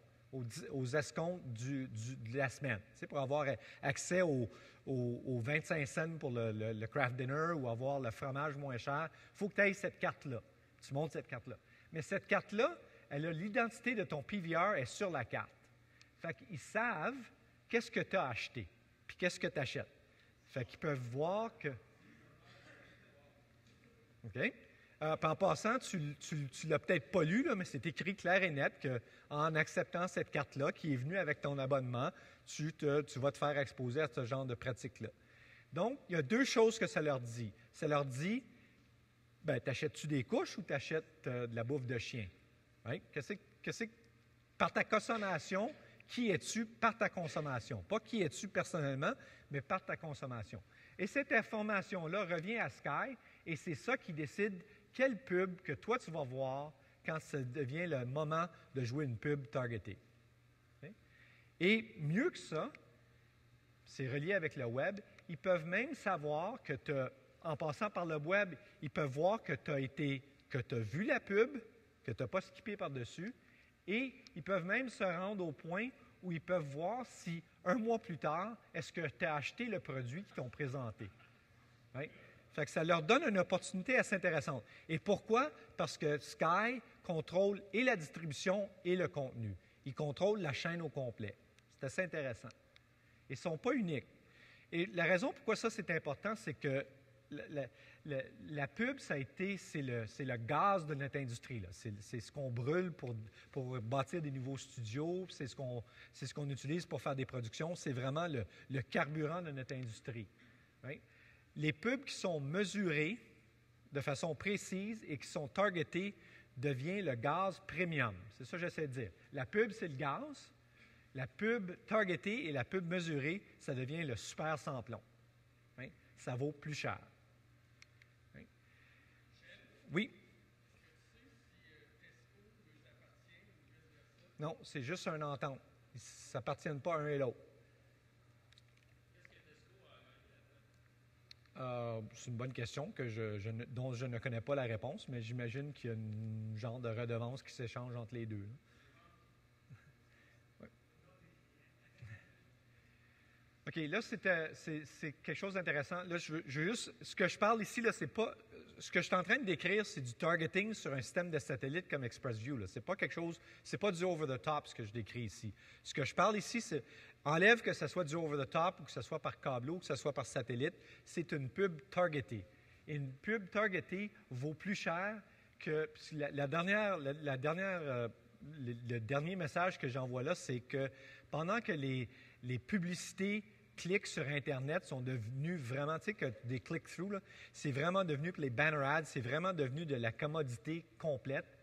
S4: aux escomptes de la semaine. Tu sais, pour avoir accès aux 25 cents pour le craft dinner ou avoir le fromage moins cher, il faut que tu aies cette carte-là. Tu montes cette carte-là. Mais cette carte-là, elle a l'identité de ton PVR est sur la carte. Fait qu'ils savent qu'est-ce que tu as acheté, puis qu'est-ce que tu achètes. Fait qu'ils peuvent voir que... OK? Puis en passant, tu ne l'as peut-être pas lu, là, mais c'est écrit clair et net qu'en acceptant cette carte-là, qui est venue avec ton abonnement, tu vas te faire exposer à ce genre de pratique-là. Donc, il y a deux choses que ça leur dit. Ça leur dit, t'achètes-tu des couches ou t'achètes de la bouffe de chien? Hein? Par ta consommation, qui es-tu par ta consommation? Pas qui es-tu personnellement, mais par ta consommation. Et cette information-là revient à Sky, et c'est ça qui décide quelle pub que toi tu vas voir quand ça devient le moment de jouer une pub targetée. Okay? Et mieux que ça, c'est relié avec le web, ils peuvent même savoir que en passant par le web, ils peuvent voir que tu as vu la pub, que tu n'as pas skippé par-dessus, et ils peuvent même se rendre au point où ils peuvent voir si, un mois plus tard, est-ce que tu as acheté le produit qu'ils t'ont présenté. Right? Fait que ça leur donne une opportunité assez intéressante. Et pourquoi? Parce que Sky contrôle et la distribution et le contenu. Ils contrôlent la chaîne au complet. C'est assez intéressant. Ils ne sont pas uniques. Et la raison pourquoi ça c'est important, c'est que la pub, c'est le gaz de notre industrie. Là. C'est ce qu'on brûle pour bâtir des nouveaux studios, c'est ce qu'on utilise pour faire des productions. C'est vraiment le carburant de notre industrie. Right? Les pubs qui sont mesurées de façon précise et qui sont targetées deviennent le gaz premium. C'est ça que j'essaie de dire. La pub, c'est le gaz. La pub targetée et la pub mesurée, ça devient le super sans-plomb. Hein? Ça vaut plus cher. Hein? Oui? Non, c'est juste une entente. Ils ne s'appartiennent pas un et l'autre. C'est une bonne question dont je ne connais pas la réponse, mais j'imagine qu'il y a un genre de redevance qui s'échange entre les deux. Ouais. OK, là, c'est quelque chose d'intéressant. Là, je veux juste, ce que je parle ici, là, c'est pas, ce que je suis en train de décrire, c'est du targeting sur un système de satellite comme ExpressView. Là. C'est pas quelque chose, c'est pas du over-the-top ce que je décris ici. Ce que je parle ici, c'est enlève que ce soit du over-the-top ou que ce soit par câble ou que ce soit par satellite, c'est une pub targetée. Et une pub targetée vaut plus cher que le dernier message que j'envoie là, c'est que pendant que les publicités clics sur Internet sont devenus vraiment, tu sais, que des click-through, c'est vraiment devenu, pour les banner ads, c'est vraiment devenu de la commodité complète.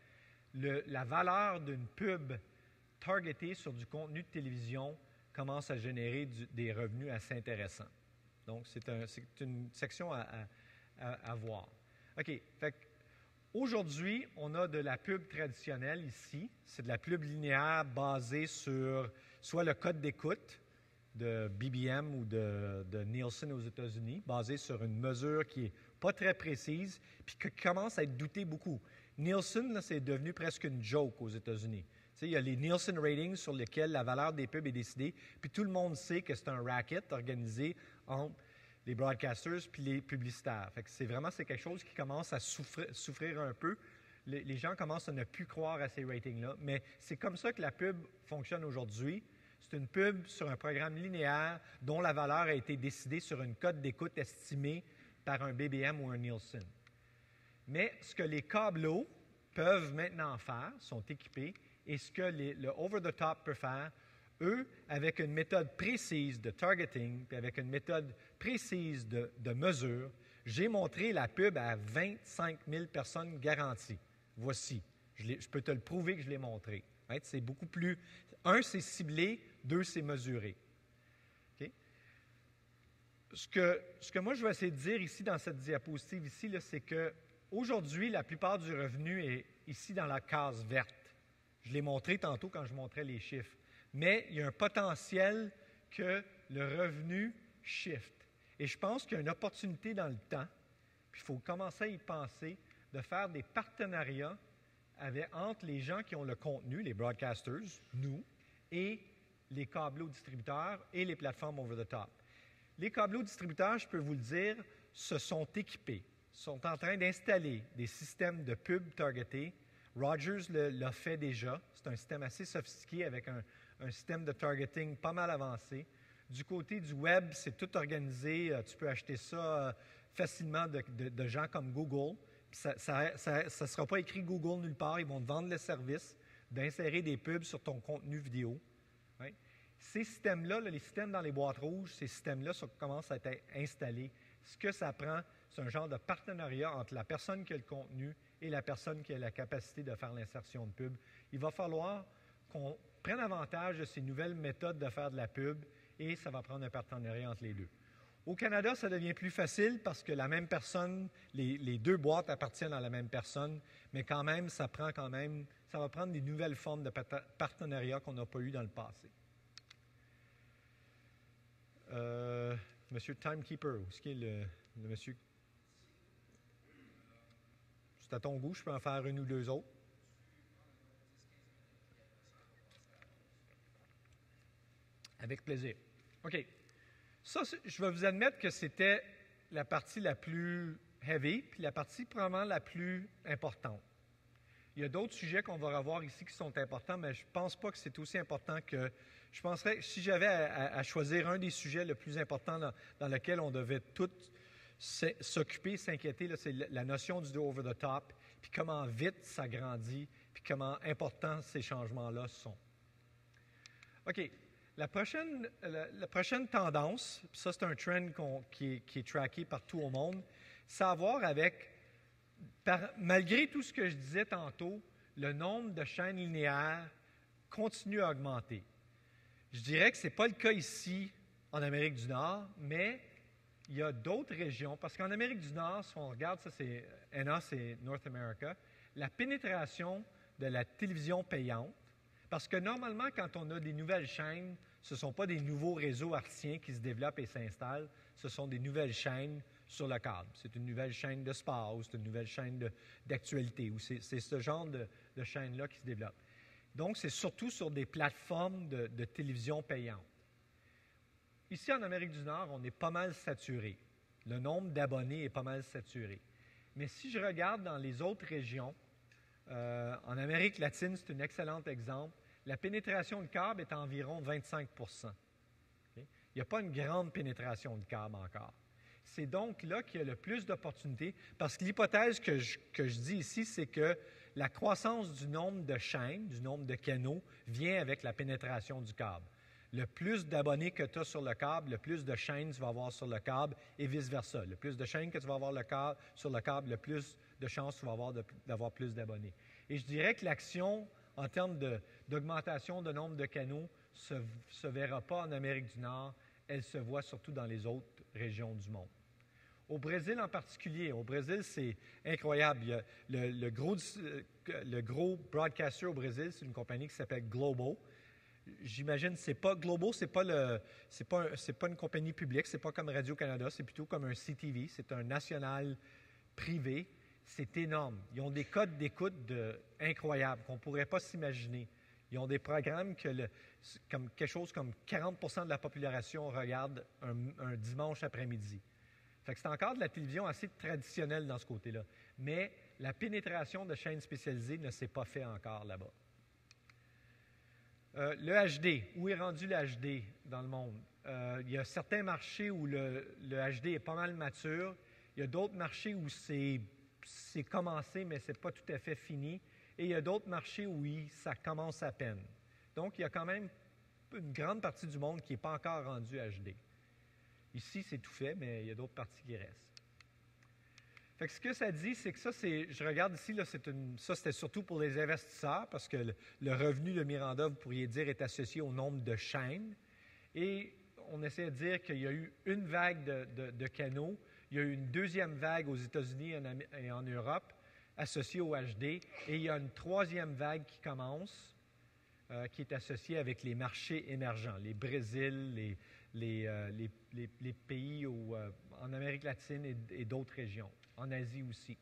S4: La valeur d'une pub targetée sur du contenu de télévision commence à générer des revenus assez intéressants. Donc, c'est une section à voir. OK. Fait aujourd'hui, on a de la pub traditionnelle ici. C'est de la pub linéaire basée sur soit le code d'écoute de BBM ou de Nielsen aux États-Unis, basée sur une mesure qui n'est pas très précise, puis qui commence à être doutée beaucoup. Nielsen, là, c'est devenu presque une joke aux États-Unis. Tu sais, il y a les Nielsen Ratings sur lesquels la valeur des pubs est décidée, puis tout le monde sait que c'est un racket organisé entre les broadcasters puis les publicitaires. Fait que c'est quelque chose qui commence à souffrir un peu. Les gens commencent à ne plus croire à ces ratings-là, mais c'est comme ça que la pub fonctionne aujourd'hui. C'est une pub sur un programme linéaire dont la valeur a été décidée sur une cote d'écoute estimée par un BBM ou un Nielsen. Mais ce que les câbleaux peuvent maintenant faire, sont équipés, et ce que le over-the-top peut faire, eux, avec une méthode précise de targeting, puis avec une méthode précise de mesure, j'ai montré la pub à 25 000 personnes garanties. Voici. Je peux te le prouver que je l'ai montré. Right? C'est beaucoup plus... Un, c'est ciblé. Deux, c'est mesuré. Okay? Ce que moi, je vais essayer de dire ici, dans cette diapositive ici, là, c'est qu'aujourd'hui, la plupart du revenu est ici dans la case verte. Je l'ai montré tantôt quand je montrais les chiffres. Mais il y a un potentiel que le revenu shift. Et je pense qu'il y a une opportunité dans le temps, puis il faut commencer à y penser, de faire des partenariats entre les gens qui ont le contenu, les broadcasters, nous, et les câbleaux distributeurs et les plateformes over-the-top. Les câbleaux distributeurs, je peux vous le dire, se sont équipés, sont en train d'installer des systèmes de pub targetés. Rogers l'a fait déjà. C'est un système assez sophistiqué avec un système de targeting pas mal avancé. Du côté du web, c'est tout organisé. Tu peux acheter ça facilement de gens comme Google. Puis ça ne sera pas écrit Google nulle part. Ils vont te vendre le service d'insérer des pubs sur ton contenu vidéo. Right? Ces systèmes-là, les systèmes dans les boîtes rouges, ces systèmes-là commencent à être installés. Ce que ça prend, c'est un genre de partenariat entre la personne qui a le contenu et la personne qui a la capacité de faire l'insertion de pub. Il va falloir qu'on prenne avantage de ces nouvelles méthodes de faire de la pub et ça va prendre un partenariat entre les deux. Au Canada, ça devient plus facile parce que la même personne, les deux boîtes appartiennent à la même personne, mais quand même, ça va prendre des nouvelles formes de partenariat qu'on n'a pas eu dans le passé. Monsieur Timekeeper, où est-ce qu'il est le monsieur? C'est à ton goût, je peux en faire une ou deux autres. Avec plaisir. OK. Ça, je vais vous admettre que c'était la partie la plus heavy, puis la partie probablement la plus importante. Il y a d'autres sujets qu'on va revoir ici qui sont importants, mais je ne pense pas que c'est aussi important que... Je penserais que si j'avais à choisir un des sujets le plus important dans lequel on devait tous s'occuper, s'inquiéter, là, c'est la notion du over-the-top, puis comment vite ça grandit, puis comment importants ces changements-là sont. OK. La prochaine tendance, puis ça c'est un trend qui est tracké partout au monde, c'est à voir avec, malgré tout ce que je disais tantôt, le nombre de chaînes linéaires continue à augmenter. Je dirais que ce n'est pas le cas ici en Amérique du Nord, mais il y a d'autres régions, parce qu'en Amérique du Nord, si on regarde, ça c'est NA, c'est North America, la pénétration de la télévision payante, parce que normalement, quand on a des nouvelles chaînes, ce ne sont pas des nouveaux réseaux artiens qui se développent et s'installent, ce sont des nouvelles chaînes sur le câble. C'est une nouvelle chaîne de sport ou c'est une nouvelle chaîne d'actualité, ou c'est ce genre de chaîne-là qui se développe. Donc, c'est surtout sur des plateformes de télévision payantes. Ici, en Amérique du Nord, on est pas mal saturé. Le nombre d'abonnés est pas mal saturé. Mais si je regarde dans les autres régions, en Amérique latine, c'est un excellent exemple, la pénétration de câble est environ 25 %. Okay? Il n'y a pas une grande pénétration de câble encore. C'est donc là qu'il y a le plus d'opportunités, parce que l'hypothèse que je dis ici, c'est que la croissance du nombre de chaînes, du nombre de canaux, vient avec la pénétration du câble. Le plus d'abonnés que tu as sur le câble, le plus de chaînes tu vas avoir sur le câble et vice-versa. Le plus de chaînes que tu vas avoir sur le câble, le plus de chances tu vas avoir d'avoir plus d'abonnés. Et je dirais que l'action, en termes d'augmentation de nombre de canaux, se verra pas en Amérique du Nord, elle se voit surtout dans les autres régions du monde. Au Brésil en particulier, au Brésil, c'est incroyable. Il y a le gros broadcaster au Brésil, c'est une compagnie qui s'appelle Globo. J'imagine c'est pas Globo, c'est pas une compagnie publique, c'est pas comme Radio-Canada, c'est plutôt comme un CTV, c'est un national privé. C'est énorme. Ils ont des codes d'écoute incroyables qu'on ne pourrait pas s'imaginer. Ils ont des programmes comme quelque chose comme 40% de la population regarde un dimanche après-midi. Fait que c'est encore de la télévision assez traditionnelle dans ce côté-là. Mais la pénétration de chaînes spécialisées ne s'est pas fait encore là-bas. Le HD, où est rendu le HD dans le monde? Il y a certains marchés où le HD est pas mal mature. Il y a d'autres marchés où c'est commencé, mais ce n'est pas tout à fait fini. Et il y a d'autres marchés où ça commence à peine. Donc, il y a quand même une grande partie du monde qui n'est pas encore rendu HD. Ici, c'est tout fait, mais il y a d'autres parties qui restent. Fait que ce que ça dit, c'est que ça, je regarde ici, là, ça c'était surtout pour les investisseurs, parce que le revenu de Miranda, vous pourriez dire, est associé au nombre de chaînes. Et on essaie de dire qu'il y a eu une vague de canaux, il y a eu une deuxième vague aux États-Unis et en Europe associée au HD, et il y a une troisième vague qui commence, qui est associée avec les marchés émergents, les Brésil, les pays en Amérique latine et d'autres régions, en Asie aussi.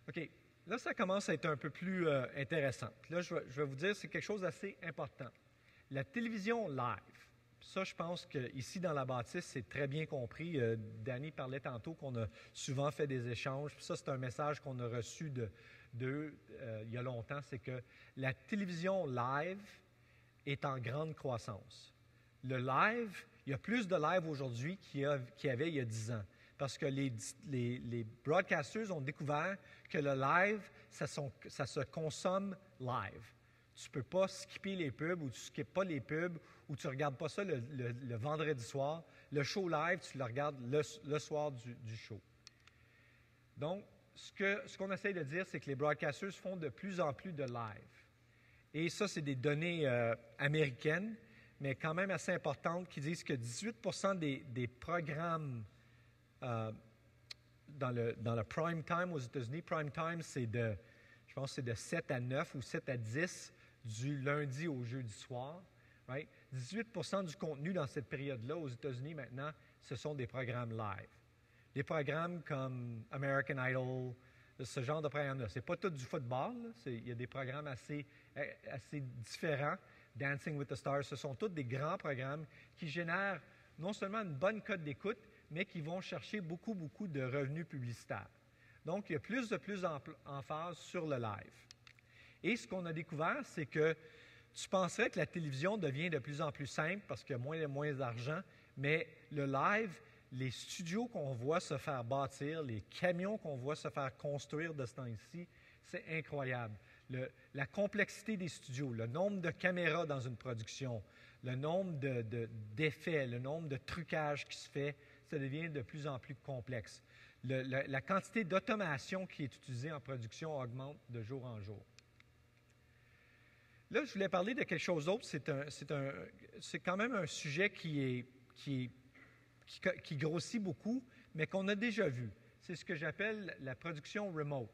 S4: OK, là, ça commence à être un peu plus intéressant. Là, je vais vous dire, c'est quelque chose d'assez important. La télévision live. Ça, je pense qu'ici, dans la bâtisse, c'est très bien compris. Danny parlait tantôt qu'on a souvent fait des échanges. Puis ça, c'est un message qu'on a reçu d'eux il y a longtemps, c'est que la télévision live est en grande croissance. Le live, il y a plus de live aujourd'hui qu'il y avait il y a 10 ans. Parce que les broadcasters ont découvert que le live, ça se consomme live. Tu ne peux pas skipper les pubs ou tu ne skippes pas les pubs ou tu ne regardes pas ça le vendredi soir. Le show live, tu le regardes le soir du show. Donc, ce qu'on essaie de dire, c'est que les broadcasters font de plus en plus de live. Et ça, c'est des données américaines, mais quand même assez importantes, qui disent que 18% des programmes dans le prime time aux États-Unis, prime time, je pense que c'est de 7 à 9 ou 7 à 10 du lundi au jeudi soir. Right? 18% du contenu dans cette période-là aux États-Unis maintenant, ce sont des programmes live. Des programmes comme American Idol, ce genre de programme-là. Ce n'est pas tout du football. Il y a des programmes assez différents. Dancing with the Stars, ce sont tous des grands programmes qui génèrent non seulement une bonne cote d'écoute, mais qui vont chercher beaucoup, beaucoup de revenus publicitaires. Donc, il y a plus d'emphase sur le live. Et ce qu'on a découvert, c'est que tu penserais que la télévision devient de plus en plus simple parce qu'il y a moins et moins d'argent, mais le live, les studios qu'on voit se faire bâtir, les camions qu'on voit se faire construire de ce temps-ci, c'est incroyable. La complexité des studios, le nombre de caméras dans une production, le nombre d'effets, le nombre de trucages qui se fait, ça devient de plus en plus complexe. La quantité d'automation qui est utilisée en production augmente de jour en jour. Là, je voulais parler de quelque chose d'autre. C'est quand même un sujet qui grossit beaucoup, mais qu'on a déjà vu. C'est ce que j'appelle la production remote.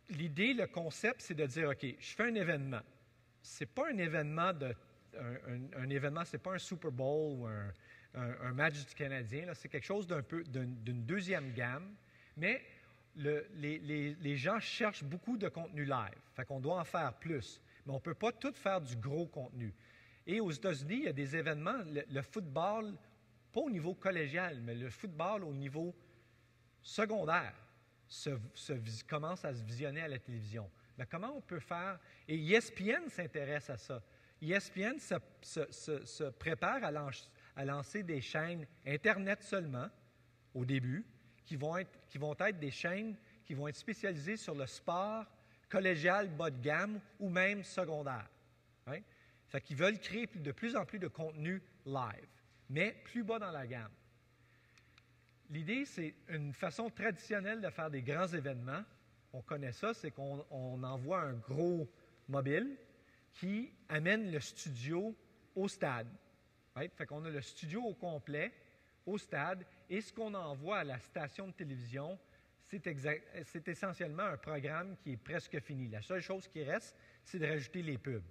S4: L'idée, le concept, c'est de dire, OK, je fais un événement. Ce n'est pas un événement un événement, ce n'est pas un Super Bowl ou un match du Canadien. Là, c'est quelque chose d'une deuxième gamme, mais les gens cherchent beaucoup de contenu live. Fait qu'on doit en faire plus. Mais on ne peut pas tout faire du gros contenu. Et aux États-Unis, il y a des événements, le football, pas au niveau collégial, mais le football au niveau secondaire commence à se visionner à la télévision. Mais comment on peut faire? Et ESPN s'intéresse à ça. ESPN se prépare à lancer des chaînes Internet seulement, au début, qui vont être des chaînes qui vont être spécialisées sur le sport collégial bas de gamme ou même secondaire. Right? Fait qu'ils veulent créer de plus en plus de contenu live, mais plus bas dans la gamme. L'idée, c'est une façon traditionnelle de faire des grands événements. On connaît ça, c'est qu'on envoie un gros mobile qui amène le studio au stade. Right? Fait qu'on a le studio au complet, au stade, et ce qu'on envoie à la station de télévision, c'est essentiellement un programme qui est presque fini. La seule chose qui reste, c'est de rajouter les pubs.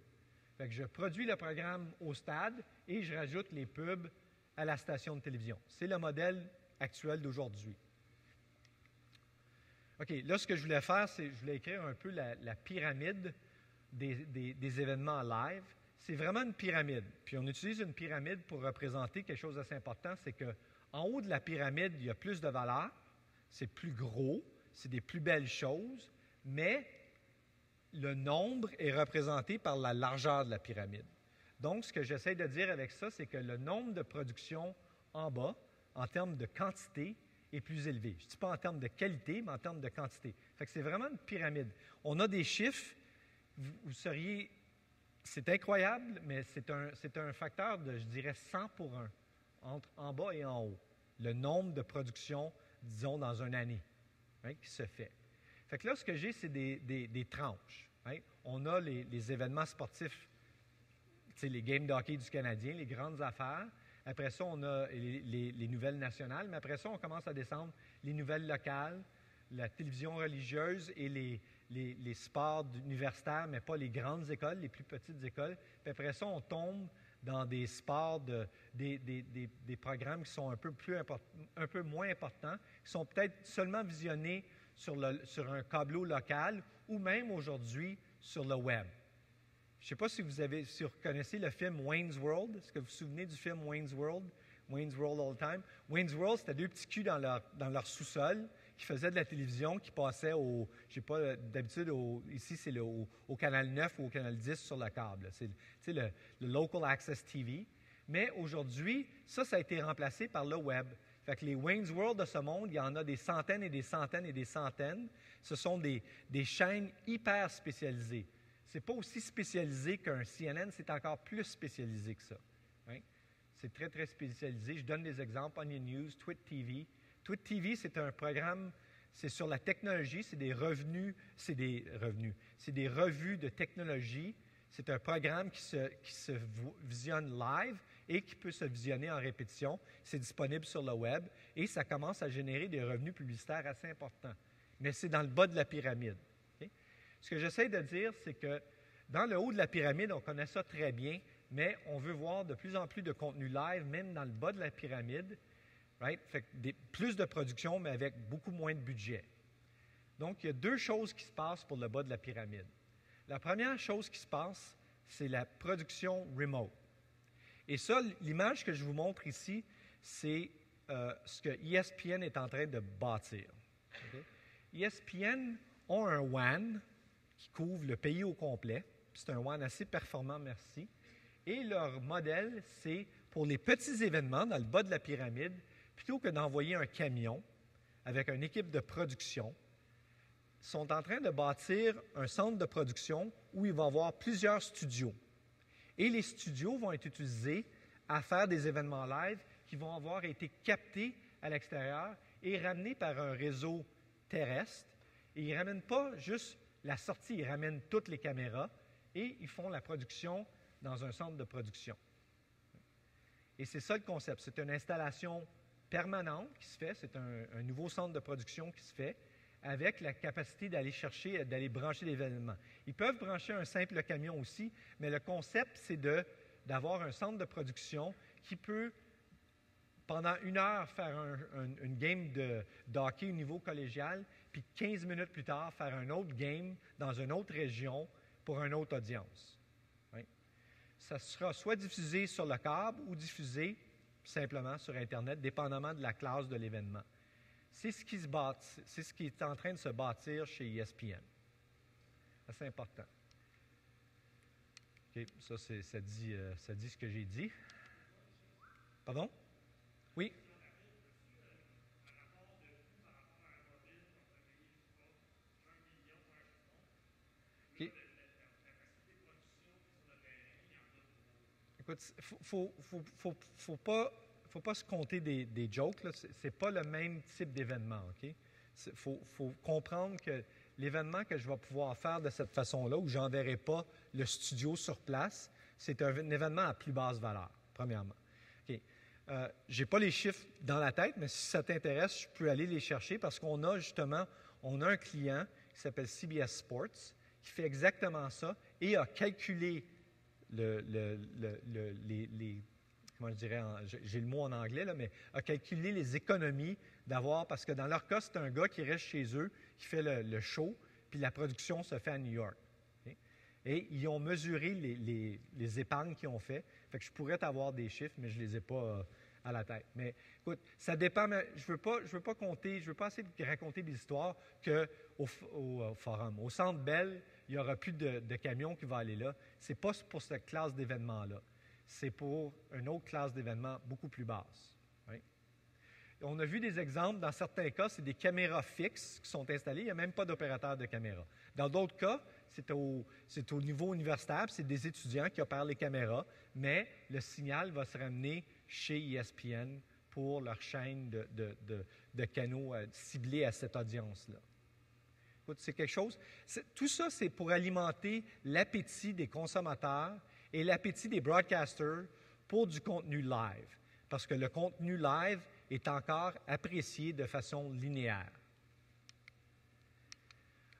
S4: Fait que je produis le programme au stade et je rajoute les pubs à la station de télévision. C'est le modèle actuel d'aujourd'hui. OK, là, ce que je voulais faire, c'est je voulais écrire un peu la pyramide des événements live. C'est vraiment une pyramide. Puis on utilise une pyramide pour représenter quelque chose d'assez important, c'est qu'en haut de la pyramide, il y a plus de valeur, c'est plus gros, c'est des plus belles choses, mais le nombre est représenté par la largeur de la pyramide. Donc, ce que j'essaie de dire avec ça, c'est que le nombre de productions en bas, en termes de quantité, est plus élevé. Je ne dis pas en termes de qualité, mais en termes de quantité. Fait que c'est vraiment une pyramide. On a des chiffres, vous seriez... C'est incroyable, mais c'est un facteur de, je dirais, 100 pour 1, entre en bas et en haut. Le nombre de productions, disons, dans une année, hein, qui se fait. Fait que là, ce que j'ai, c'est des tranches. Hein. On a les événements sportifs, les games de hockey du Canadien, les grandes affaires. Après ça, on a les nouvelles nationales, mais après ça, on commence à descendre les nouvelles locales, la télévision religieuse et les sports universitaires, mais pas les grandes écoles, les plus petites écoles. Puis après ça, on tombe dans des sports, des programmes qui sont un peu moins importants, qui sont peut-être seulement visionnés sur un câbleau local ou même aujourd'hui sur le web. Je ne sais pas si vous connaissez le film Wayne's World. Est-ce que vous vous souvenez du film Wayne's World? Wayne's World All the Time. Wayne's World, c'était deux petits culs dans leur sous-sol qui faisaient de la télévision, qui passaient je ne sais pas, d'habitude, ici c'est au Canal 9 ou au Canal 10 sur le câble. C'est le Local Access TV. Mais aujourd'hui, ça a été remplacé par le web. Fait que les Wayne's World de ce monde, il y en a des centaines et des centaines et des centaines. Ce sont des chaînes hyper spécialisées. Ce n'est pas aussi spécialisé qu'un CNN, c'est encore plus spécialisé que ça. Hein? C'est très, très spécialisé. Je donne des exemples. Onion News, Twit TV. Twit TV, c'est un programme, c'est sur la technologie, c'est des revues de technologie. C'est un programme qui se visionne live et qui peut se visionner en répétition. C'est disponible sur le web et ça commence à générer des revenus publicitaires assez importants. Mais c'est dans le bas de la pyramide. Okay? Ce que j'essaie de dire, c'est que dans le haut de la pyramide, on connaît ça très bien, mais on veut voir de plus en plus de contenu live, même dans le bas de la pyramide. Right? Fait que plus de production, mais avec beaucoup moins de budget. Donc, il y a deux choses qui se passent pour le bas de la pyramide. La première chose qui se passe, c'est la production remote. Et ça, l'image que je vous montre ici, c'est ce que ESPN est en train de bâtir. Okay? ESPN ont un WAN qui couvre le pays au complet. C'est un WAN assez performant, merci. Et leur modèle, c'est pour les petits événements dans le bas de la pyramide, plutôt que d'envoyer un camion avec une équipe de production, sont en train de bâtir un centre de production où il va y avoir plusieurs studios. Et les studios vont être utilisés à faire des événements live qui vont avoir été captés à l'extérieur et ramenés par un réseau terrestre. Et ils ne ramènent pas juste la sortie, ils ramènent toutes les caméras et ils font la production dans un centre de production. Et c'est ça le concept. C'est une installation permanente qui se fait, c'est un nouveau centre de production qui se fait avec la capacité d'aller chercher, d'aller brancher l'événement. Ils peuvent brancher un simple camion aussi, mais le concept, c'est d'avoir un centre de production qui peut, pendant 1 heure, faire une game de hockey au niveau collégial, puis 15 minutes plus tard, faire un autre game dans une autre région pour une autre audience. Oui. Ça sera soit diffusé sur le câble ou diffusé simplement sur Internet, dépendamment de la classe de l'événement. C'est ce qui est en train de se bâtir chez ESPN. C'est important. OK, ça dit ce que j'ai dit. Pardon? Oui? OK. Écoute, faut pas se compter des jokes. Ce n'est pas le même type d'événement. Il faut comprendre que l'événement que je vais pouvoir faire de cette façon-là, où je n'enverrai pas le studio sur place, c'est un événement à plus basse valeur, premièrement. Je n'ai pas les chiffres dans la tête, mais si ça t'intéresse, je peux aller les chercher parce qu'on a justement un client qui s'appelle CBS Sports qui fait exactement ça et a calculé comment je dirais, j'ai le mot en anglais, là, mais a calculé les économies d'avoir, parce que dans leur cas, c'est un gars qui reste chez eux, qui fait le show, puis la production se fait à New York. Et ils ont mesuré les épargnes qu'ils ont fait. Fait que je pourrais t'avoir des chiffres, mais je ne les ai pas à la tête. Mais écoute, ça dépend. Mais je veux pas compter, je veux pas essayer de raconter des histoires qu'au forum. Au Centre Bell, il n'y aura plus de camions qui vont aller là. Ce n'est pas pour cette classe d'événements-là. C'est pour une autre classe d'événements beaucoup plus basse. Oui. On a vu des exemples. Dans certains cas, c'est des caméras fixes qui sont installées. Il n'y a même pas d'opérateur de caméra. Dans d'autres cas, c'est au niveau universitaire, c'est des étudiants qui opèrent les caméras, mais le signal va se ramener chez ESPN pour leur chaîne de canaux ciblés à cette audience-là. Écoute, c'est quelque chose. Tout ça, c'est pour alimenter l'appétit des consommateurs et l'appétit des broadcasters pour du contenu live, parce que le contenu live est encore apprécié de façon linéaire.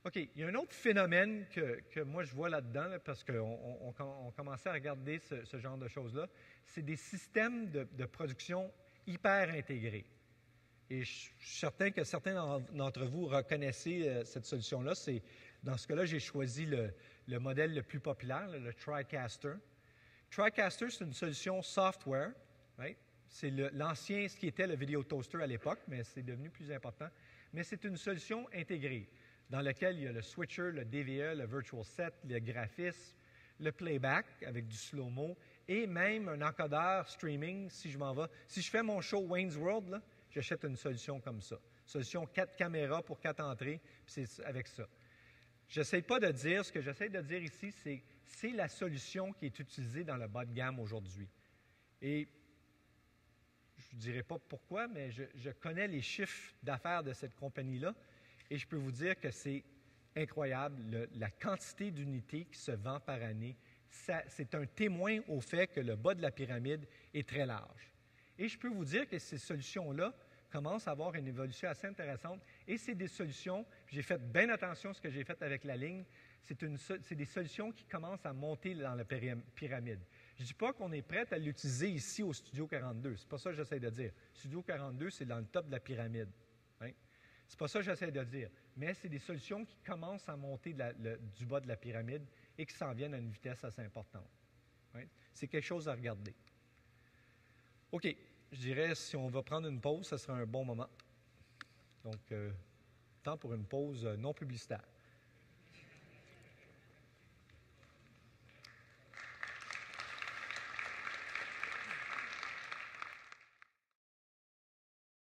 S4: OK, il y a un autre phénomène que moi je vois là-dedans, parce qu'on commençait à regarder ce genre de choses-là, c'est des systèmes de production hyper intégrés. Et je suis certain que certains d'entre vous reconnaissez cette solution-là. Dans ce cas-là, j'ai choisi le modèle le plus populaire, le TriCaster. TriCaster, c'est une solution software. Right? C'est l'ancien, ce qui était le Video Toaster à l'époque, mais c'est devenu plus important. Mais c'est une solution intégrée, dans laquelle il y a le switcher, le DVE, le virtual set, le graphisme, le playback avec du slow-mo et même un encodeur streaming si je fais mon show Wayne's World, là, j'achète une solution comme ça. Solution 4 caméras pour 4 entrées, puis c'est avec ça. Ce que j'essaie de dire ici, c'est la solution qui est utilisée dans le bas de gamme aujourd'hui. Et je ne dirai pas pourquoi, mais je connais les chiffres d'affaires de cette compagnie-là. Et je peux vous dire que c'est incroyable, la quantité d'unités qui se vend par année. C'est un témoin au fait que le bas de la pyramide est très large. Et je peux vous dire que ces solutions-là commencent à avoir une évolution assez intéressante. Et c'est des solutions, j'ai fait bien attention à ce que j'ai fait avec la ligne, c'est des solutions qui commencent à monter dans la pyramide. Je ne dis pas qu'on est prêt à l'utiliser ici au Studio 42. Ce n'est pas ça que j'essaie de dire. Studio 42, c'est dans le top de la pyramide. C'est pas ça que j'essaie de dire, mais c'est des solutions qui commencent à monter du bas de la pyramide et qui s'en viennent à une vitesse assez importante. Right? C'est quelque chose à regarder. OK, je dirais, si on va prendre une pause, ce sera un bon moment. Donc, temps pour une pause non publicitaire.